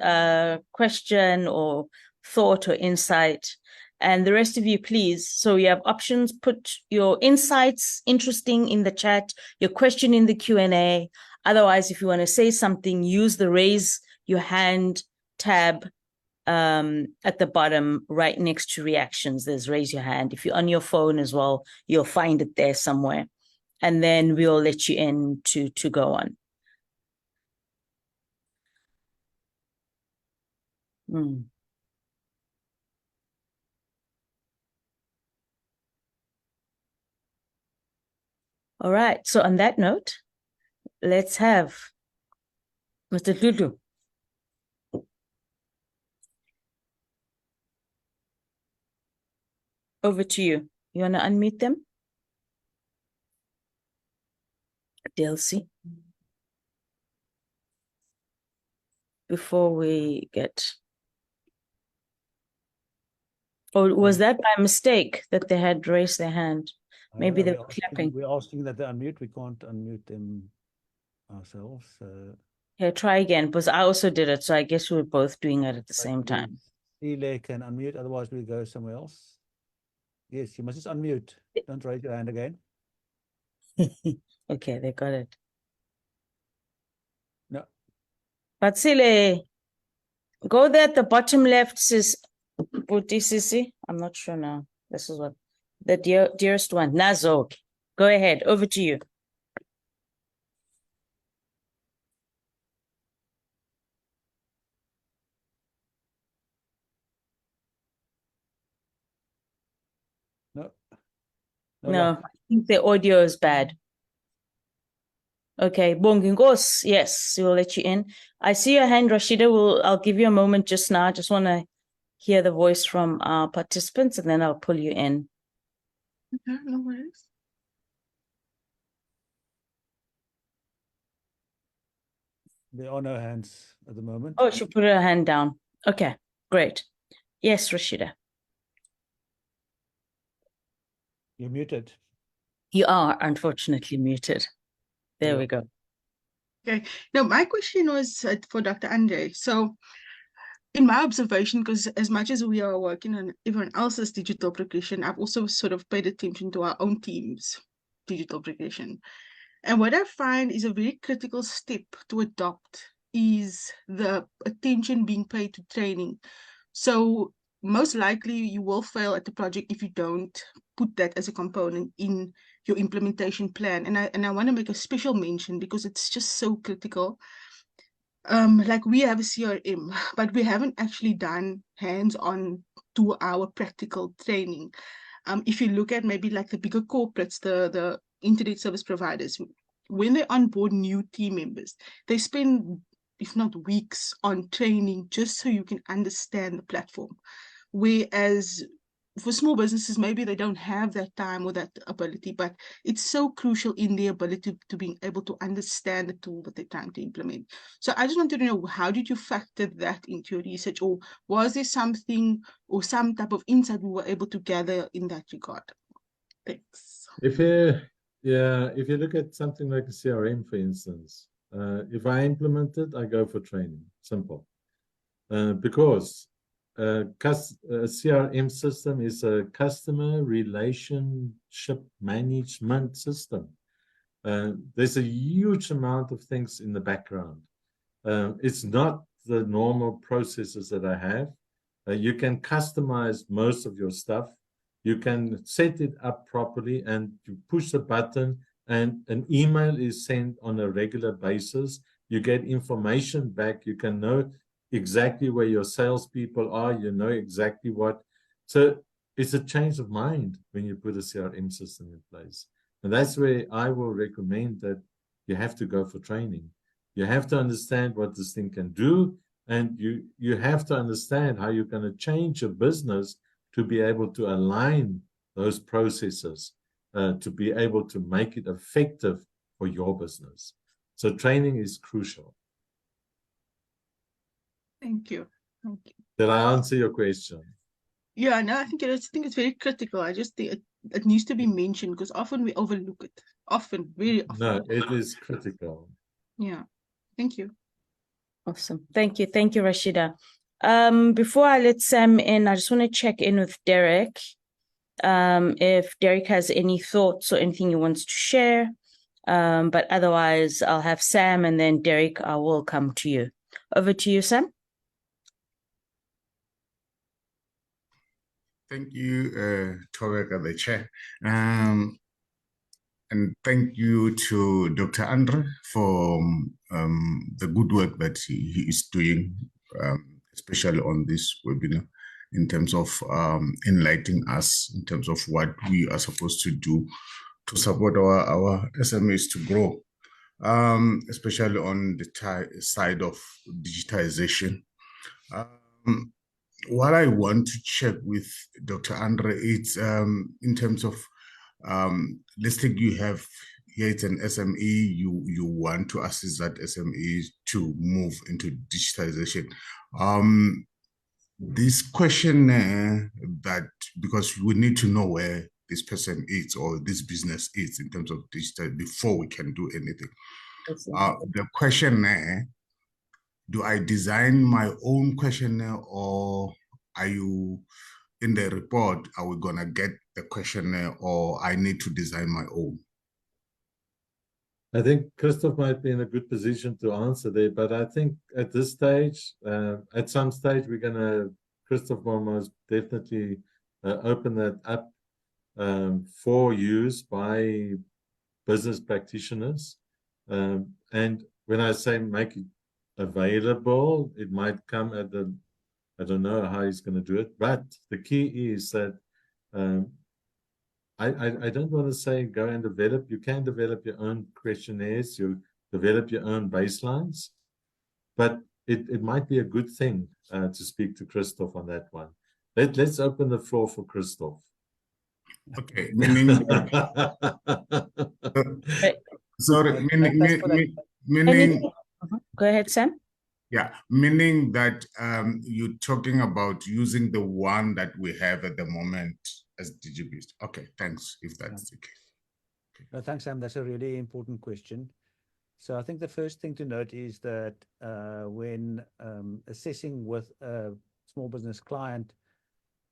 question or thought or insight. And the rest of you, please. So you have options. Put your insights, interesting, in the chat, your question in the Q&A. Otherwise, if you want to say something, use the raise your hand tab at the bottom right next to reactions. There's raise your hand. If you're on your phone as well, you'll find it there somewhere. And then we'll let you in to go on. All right. So on that note, let's have Mr. Tutu. Over to you. You want to unmute them? DLC. Before we get... Or was that by mistake that they had raised their hand? Maybe they were clapping. We're asking that they unmute. We can't unmute them ourselves. Yeah, try again, because I also did it. So I guess we were both doing it at the same time. Ile can unmute, otherwise we'll go somewhere else. Yes, you must just unmute. Don't raise your hand again. Okay, they got it. No. But Sile, go there at the bottom left, says Butisisi. I'm not sure now. This is what the dearest one. Nazo. Go ahead. Over to you. No, I think the audio is bad. Okay, Bongingos, yes, we'll let you in. I see your hand, Rashida. I'll give you a moment just now. I just want to hear the voice from our participants, and then I'll pull you in. Okay, no worries. There are no hands at the moment. Oh, she put her hand down. Okay, great. Yes, Rashida. You're muted. You are unfortunately muted. There we go. Okay. Now, my question was for Dr. Andre. So, in my observation, because as much as we are working on everyone else's digital progression, I've also sort of paid attention to our own team's digital progression. And what I find is a very critical step to adopt is the attention being paid to training. So most likely you will fail at the project if you don't put that as a component in your implementation plan. And I want to make a special mention because it's just so critical. like we have a CRM, but we haven't actually done hands-on 2-hour practical training. If you look at maybe like the bigger corporates, the internet service providers, when they onboard new team members, they spend, if not weeks, on training just so you can understand the platform. Whereas for small businesses, maybe they don't have that time or that ability, but it's so crucial in their ability to being able to understand the tool that they're trying to implement. So I just wanted to know, how did you factor that into your research, or was there something or some type of insight we were able to gather in that regard? Thanks. If you look at something like a CRM, for instance, if I implement it, I go for training. Simple. Because a CRM system is a customer relationship management system. There's a huge amount of things in the background. It's not the normal processes that I have. You can customize most of your stuff. You can set it up properly, and you push a button and an email is sent on a regular basis. You get information back. You can know exactly where your salespeople are. You know exactly what. So it's a change of mind when you put a CRM system in place. And that's where I will recommend that you have to go for training. You have to understand what this thing can do, and you have to understand how you're going to change your business to be able to align those processes, to be able to make it effective for your business. So training is crucial. Thank you. Thank you. Did I answer your question? Yeah, no, I think it's very critical. I just think it needs to be mentioned because often we overlook it. Very often. No, it is critical. Yeah. Thank you. Awesome. Thank you. Thank you, Rashida. Before I let Sam in, I just want to check in with Derek. If Derek has any thoughts or anything he wants to share. But otherwise, I'll have Sam, and then Derek, I will come to you. Over to you, Sam. Thank you, Toreka, the chair. And thank you to Dr. Andre for the good work that he is doing, especially on this webinar, in terms of enlightening us in terms of what we are supposed to do to support our SMEs to grow, especially on the side of digitization. What I want to check with Dr. Andre is in terms of, let's take you have here it's an SME, you want to assist that SME to move into digitization. This questionnaire that, because we need to know where this person is or this business is in terms of digital before we can do anything. The questionnaire, do I design my own questionnaire, or are you in the report, are we gonna get the questionnaire, or I need to design my own? I think Christoph might be in a good position to answer there, but I think at this stage, at some stage, Christoph will most definitely open that up for use by business practitioners. And when I say make it available, it might come at I don't know how he's going to do it, but the key is that I don't want to say go and develop. You can develop your own questionnaires, you develop your own baselines, but it might be a good thing to speak to Christoph on that one. Let's open the floor for Christoph. Okay, meaning sorry, meaning Go ahead, Sam. Yeah, meaning that you're talking about using the one that we have at the moment as DigiBeast. Okay, thanks, if that's the case. Okay. No, thanks, Sam. That's a really important question. So I think the first thing to note is that when assessing with a small business client,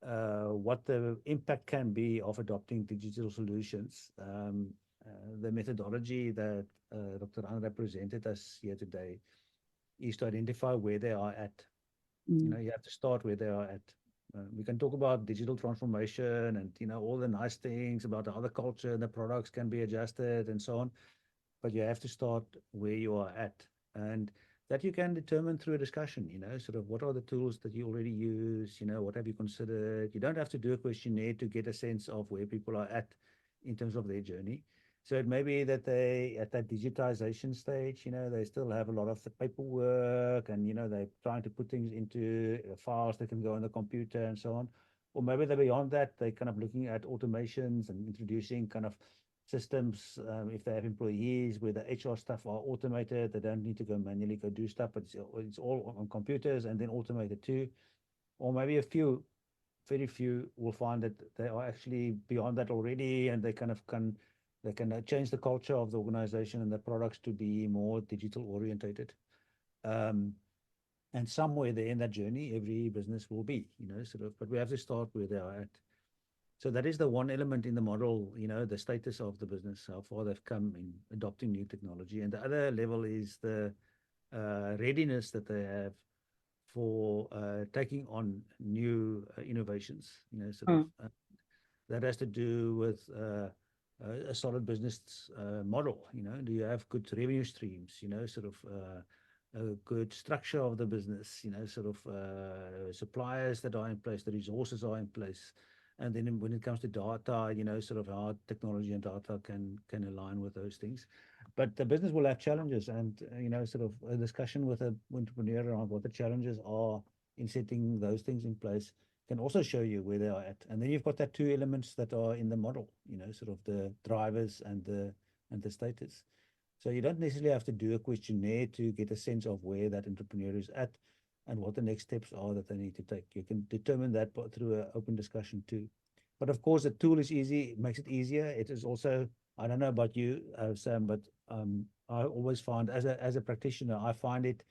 what the impact can be of adopting digital solutions, the methodology that Dr. Andre presented us here today is to identify where they are at. You know, you have to start where they are at. We can talk about digital transformation and, you know, all the nice things about how the culture and the products can be adjusted and so on, but you have to start where you are at. And that you can determine through a discussion, sort of what are the tools that you already use, what have you considered. You don't have to do a questionnaire to get a sense of where people are at in terms of their journey. So it may be that they, at that digitization stage, they still have a lot of the paperwork and, they're trying to put things into files that can go on the computer and so on. Or maybe they're beyond that, they're kind of looking at automations and introducing kind of systems, if they have employees where the HR stuff are automated, they don't need to go manually go do stuff, but it's all on computers and then automated too. Or maybe very few will find that they are actually beyond that already, and they kind of can change the culture of the organization and the products to be more digital orientated. And somewhere there in that journey, every business will be, sort of, but we have to start where they are at. So that is the one element in the model, the status of the business, how far they've come in adopting new technology. And the other level is the readiness that they have for taking on new innovations, that has to do with a solid business model. Do you have good revenue streams, sort of a good structure of the business, sort of suppliers that are in place, the resources are in place. And then when it comes to data, sort of how technology and data can align with those things. But the business will have challenges, and, sort of a discussion with an entrepreneur around what the challenges are in setting those things in place can also show you where they are at. And then you've got that two elements that are in the model, sort of the drivers and the status. So you don't necessarily have to do a questionnaire to get a sense of where that entrepreneur is at and what the next steps are that they need to take. You can determine that through an open discussion too. But of course, the tool is easy. It makes it easier. It is also, I don't know about you, Sam, but I always find as a practitioner, I find it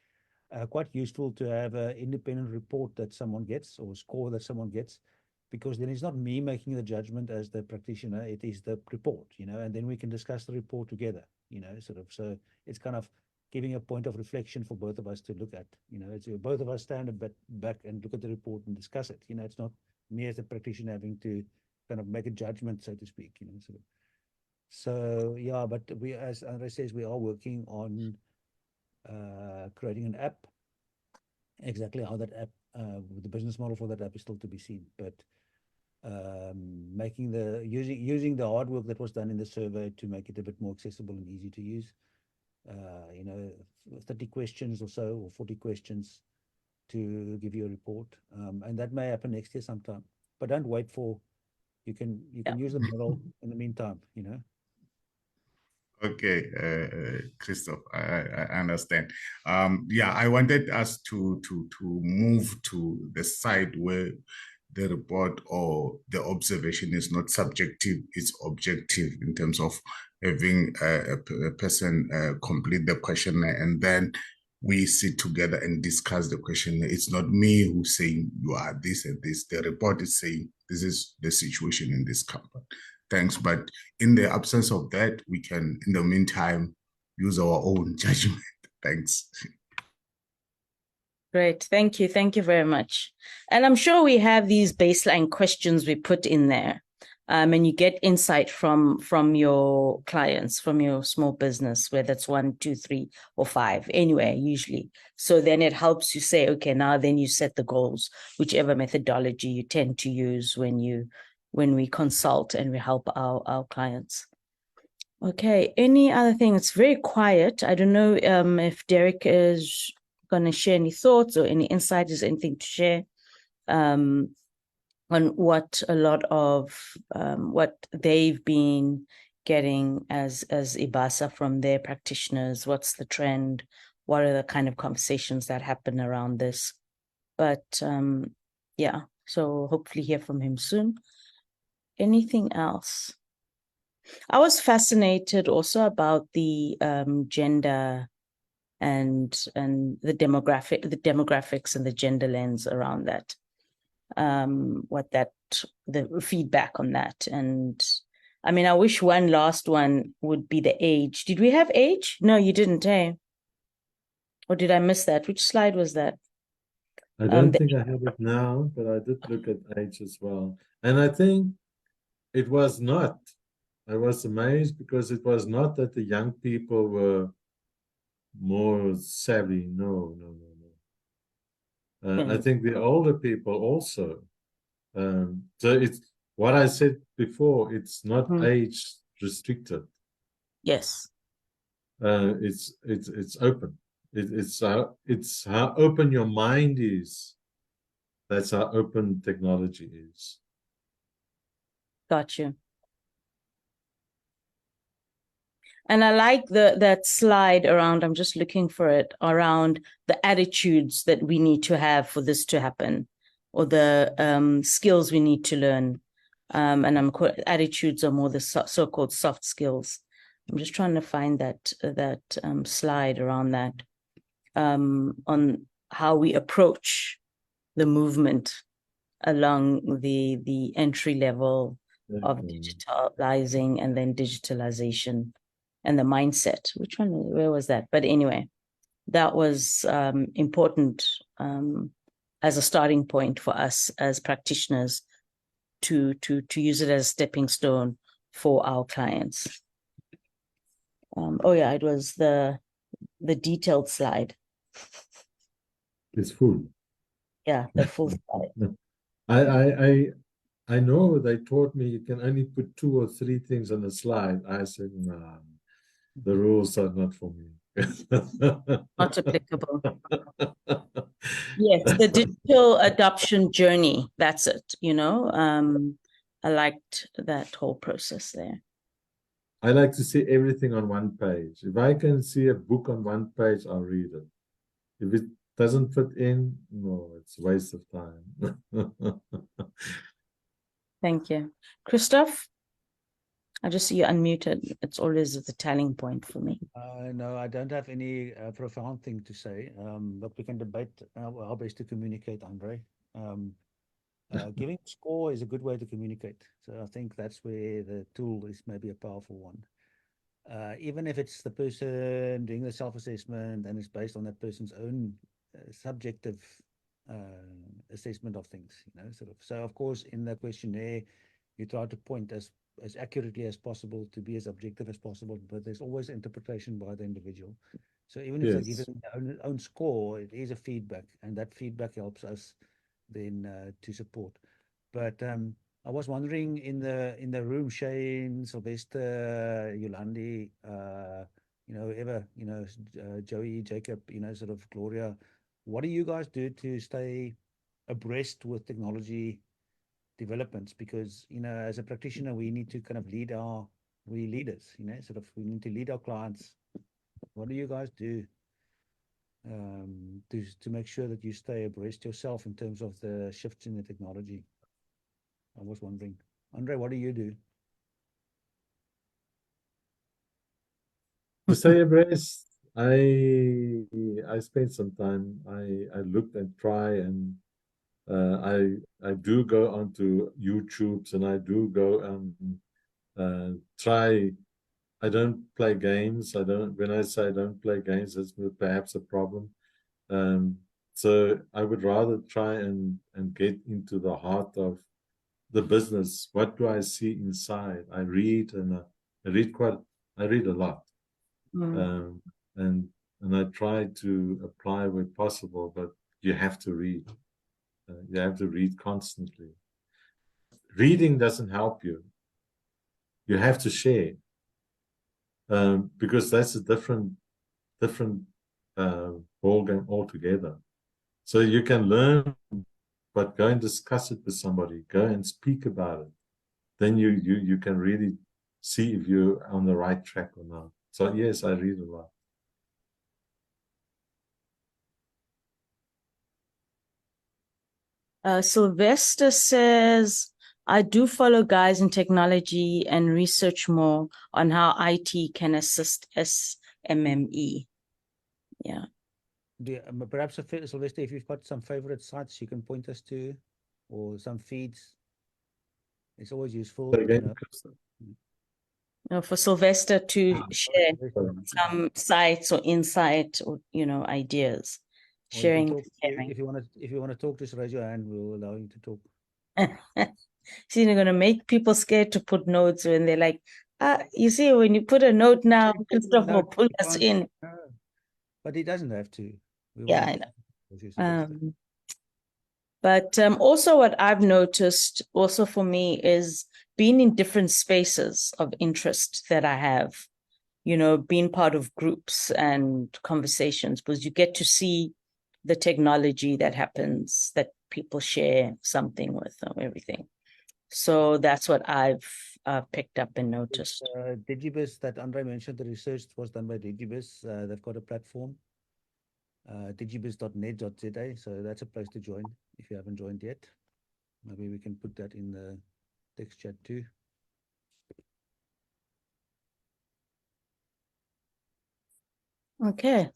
quite useful to have an independent report that someone gets, or a score that someone gets, because then it's not me making the judgment as the practitioner, it is the report, and then we can discuss the report together, sort of. So it's kind of giving a point of reflection for both of us to look at, it's both of us stand a bit back and look at the report and discuss it. It's not me as a practitioner having to kind of make a judgment, so to speak, sort of. So yeah, but we, as Andre says, we are working on creating an app. Exactly how that app, the business model for that app is still to be seen, but making using the hard work that was done in the survey to make it a bit more accessible and easy to use. 30 questions or so, or 40 questions to give you a report, and that may happen next year sometime. But don't wait for. You can use the model in the meantime. Okay, Christoph, I understand. Yeah, I wanted us to move to the side where the report or the observation is not subjective, it's objective in terms of having a person complete the questionnaire, and then we sit together and discuss the questionnaire. It's not me who's saying you are this and this. The report is saying this is the situation in this company. Thanks. But in the absence of that, we can, in the meantime, use our own judgment. Thanks. Great. Thank you. Thank you very much. And I'm sure we have these baseline questions we put in there. And you get insight from your clients, from your small business, whether it's 1, 2, 3, or 5, anywhere, usually. So then it helps you say, okay, now then you set the goals, whichever methodology you tend to use when we consult and we help our clients. Okay, any other thing? It's very quiet. I don't know if Derek is going to share any thoughts or any insight, is anything to share on what a lot of what they've been getting as IBASA from their practitioners. What's the trend? What are the kind of conversations that happen around this? But yeah, so hopefully hear from him soon. Anything else? I was fascinated also about the gender and the demographics and the gender lens around that. The feedback on that. And I mean, I wish one last one would be the age. Did we have age? No, you didn't, eh? Or did I miss that? Which slide was that? I don't think I have it now, but I did look at age as well. And I think it was not. I was amazed because it was not that the young people were more savvy. No. I think the older people also. So it's what I said before. It's not age restricted. Yes. It's open. It's how open your mind is. That's how open technology is. Got you. And I like that slide around, I'm just looking for it, around the attitudes that we need to have for this to happen, or the skills we need to learn. And attitudes are more the so-called soft skills. I'm just trying to find that slide around that, on how we approach the movement along the entry level of digitalizing and then digitalization. And the mindset, where was that? But anyway, that was important as a starting point for us as practitioners to use it as a stepping stone for our clients. Oh yeah, it was the detailed slide. It's full. Yeah, the full slide. I know they taught me you can only put 2 or 3 things on a slide. I said, no. The rules are not for me. Not applicable. Yes, the digital adoption journey. That's it. I liked that whole process there. I like to see everything on one page. If I can see a book on one page, I'll read it. If it doesn't fit in, no, it's a waste of time. Thank you. Christoph? I just see you unmuted. It's always the telling point for me. No, I don't have any profound thing to say, but we can debate how best to communicate, Andre. Giving a score is a good way to communicate. So I think that's where the tool is maybe a powerful one. Even if it's the person doing the self-assessment and it's based on that person's own subjective assessment of things, So of course, in the questionnaire, you try to point as accurately as possible to be as objective as possible, but there's always interpretation by the individual. So even if they give it their own score, it is a feedback, and that feedback helps us then to support. But I was wondering in the room, Shane, Sylvester, Yolandi, Eva, Joey, Jacob, sort of Gloria, what do you guys do to stay abreast with technology developments? Because as a practitioner, we need to kind of we leaders, we need to lead our clients. What do you guys do to make sure that you stay abreast yourself in terms of the shifts in the technology? I was wondering, Andre, what do you do? To stay abreast, I spent some time. I looked and try, and I do go onto YouTubes, and I do go and try. I don't play games. When I say I don't play games, that's perhaps a problem. So I would rather try and get into the heart of the business. What do I see inside? I read, and I read a lot. And I try to apply where possible, but you have to read. You have to read constantly. Reading doesn't help you. You have to share, because that's a different ball game altogether. So you can learn, but go and discuss it with somebody. Go and speak about it. Then you can really see if you're on the right track or not. So yes, I read a lot. Sylvester says, I do follow guys in technology and research more on how IT can assist SMME. Yeah. Perhaps, Sylvester, if you've got some favorite sites you can point us to, or some feeds, it's always useful. For Sylvester to share some sites or insight or ideas. Sharing. If you want to talk, just raise your hand. We'll allow you to talk. See, you're going to make people scared to put notes when they're like, you see, when you put a note now, Christoph will pull us in. But he doesn't have to. We Yeah, won't. I know. As you suggested. But also what I've noticed also for me is being in different spaces of interest that I have, you know, being part of groups and conversations, because you get to see the technology that happens, that people share something with them, everything. So that's what I've picked up and noticed. Digibus that Andre mentioned, the research was done by Digibus. They've got a platform, digibus.net.za. So that's a place to join if you haven't joined yet. Maybe we can put that in the text chat too. Okay.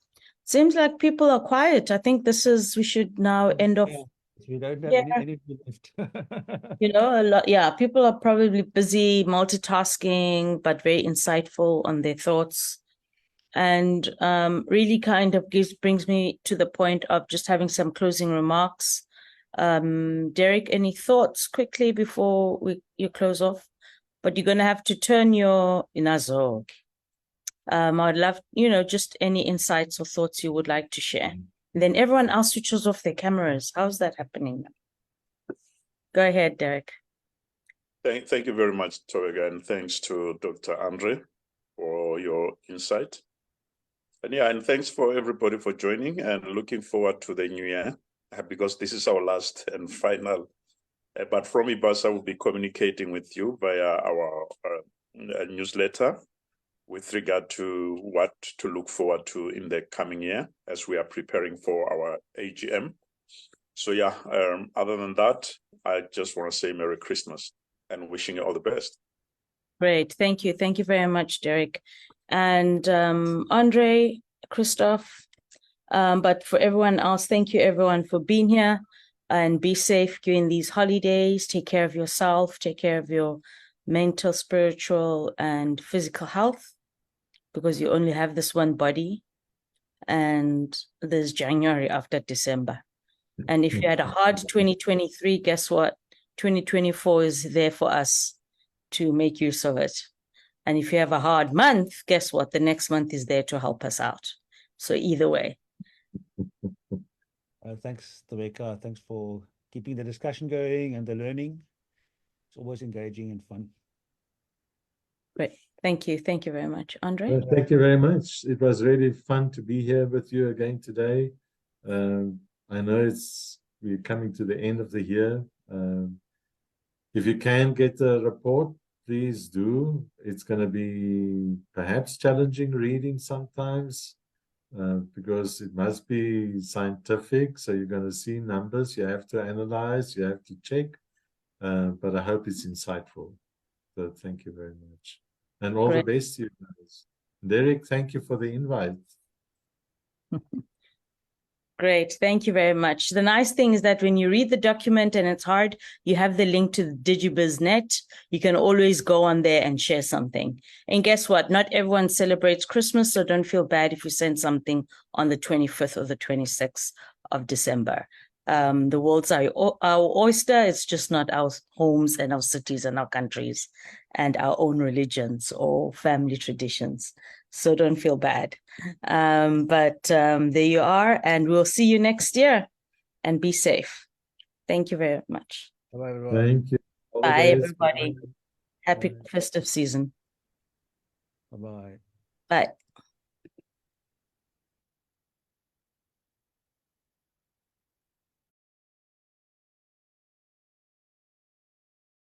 Seems like people are quiet. I think we should now end off. We don't have Yeah. any left. You know, a lot. Yeah, people are probably busy multitasking, but very insightful on their thoughts. And really kind of brings me to the point of just having some closing remarks. Derek, any thoughts quickly before you close off? But you're going to have to turn your inazog. I'd love, you know, just any insights or thoughts you would like to share. And then everyone else switches off their cameras. How's that happening? Go ahead, Derek. Thank you very much, Toega, and thanks to Dr. Andre for your insight. And yeah, and thanks for everybody for joining, and looking forward to the new year, because this is our last and final. But from IBASA, we'll be communicating with you via our newsletter with regard to what to look forward to in the coming year as we are preparing for our AGM. So yeah, other than that, I just want to say Merry Christmas and wishing you all the best. Great. Thank you. Thank you very much, Derek. And Andre, Christoph, but for everyone else, thank you everyone for being here, and be safe during these holidays. Take care of yourself, take care of your mental, spiritual, and physical health, because you only have this one body, and there's January after December. And if you had a hard 2023, guess what? 2024 is there for us to make use of it. And if you have a hard month, guess what? The next month is there to help us out. So either way. Thanks, Rebecca. Thanks for keeping the discussion going and the learning. It's always engaging and fun. Great. Thank you. Thank you very much. Andre? Well, thank you very much. It was really fun to be here with you again today. I know we're coming to the end of the year. If you can get a report, please do. It's going to be perhaps challenging reading sometimes, because it must be scientific. So you're going to see numbers, you have to analyze, you have to check. But I hope it's insightful. So thank you very much. And all the best to you guys. Derek, thank you for the invite. Great. Thank you very much. The nice thing is that when you read the document and it's hard, you have the link to the DigiBizNet. You can always go on there and share something. And guess what? Not everyone celebrates Christmas, so don't feel bad if you send something on the 25th or the 26th of December. The world's our oyster. It's just not our homes and our cities and our countries and our own religions or family traditions. So don't feel bad. But there you are, and we'll see you next year, and be safe. Thank you very much. Bye, everyone. Thank you. Bye, everybody. Happy festive season. Bye-bye. Bye.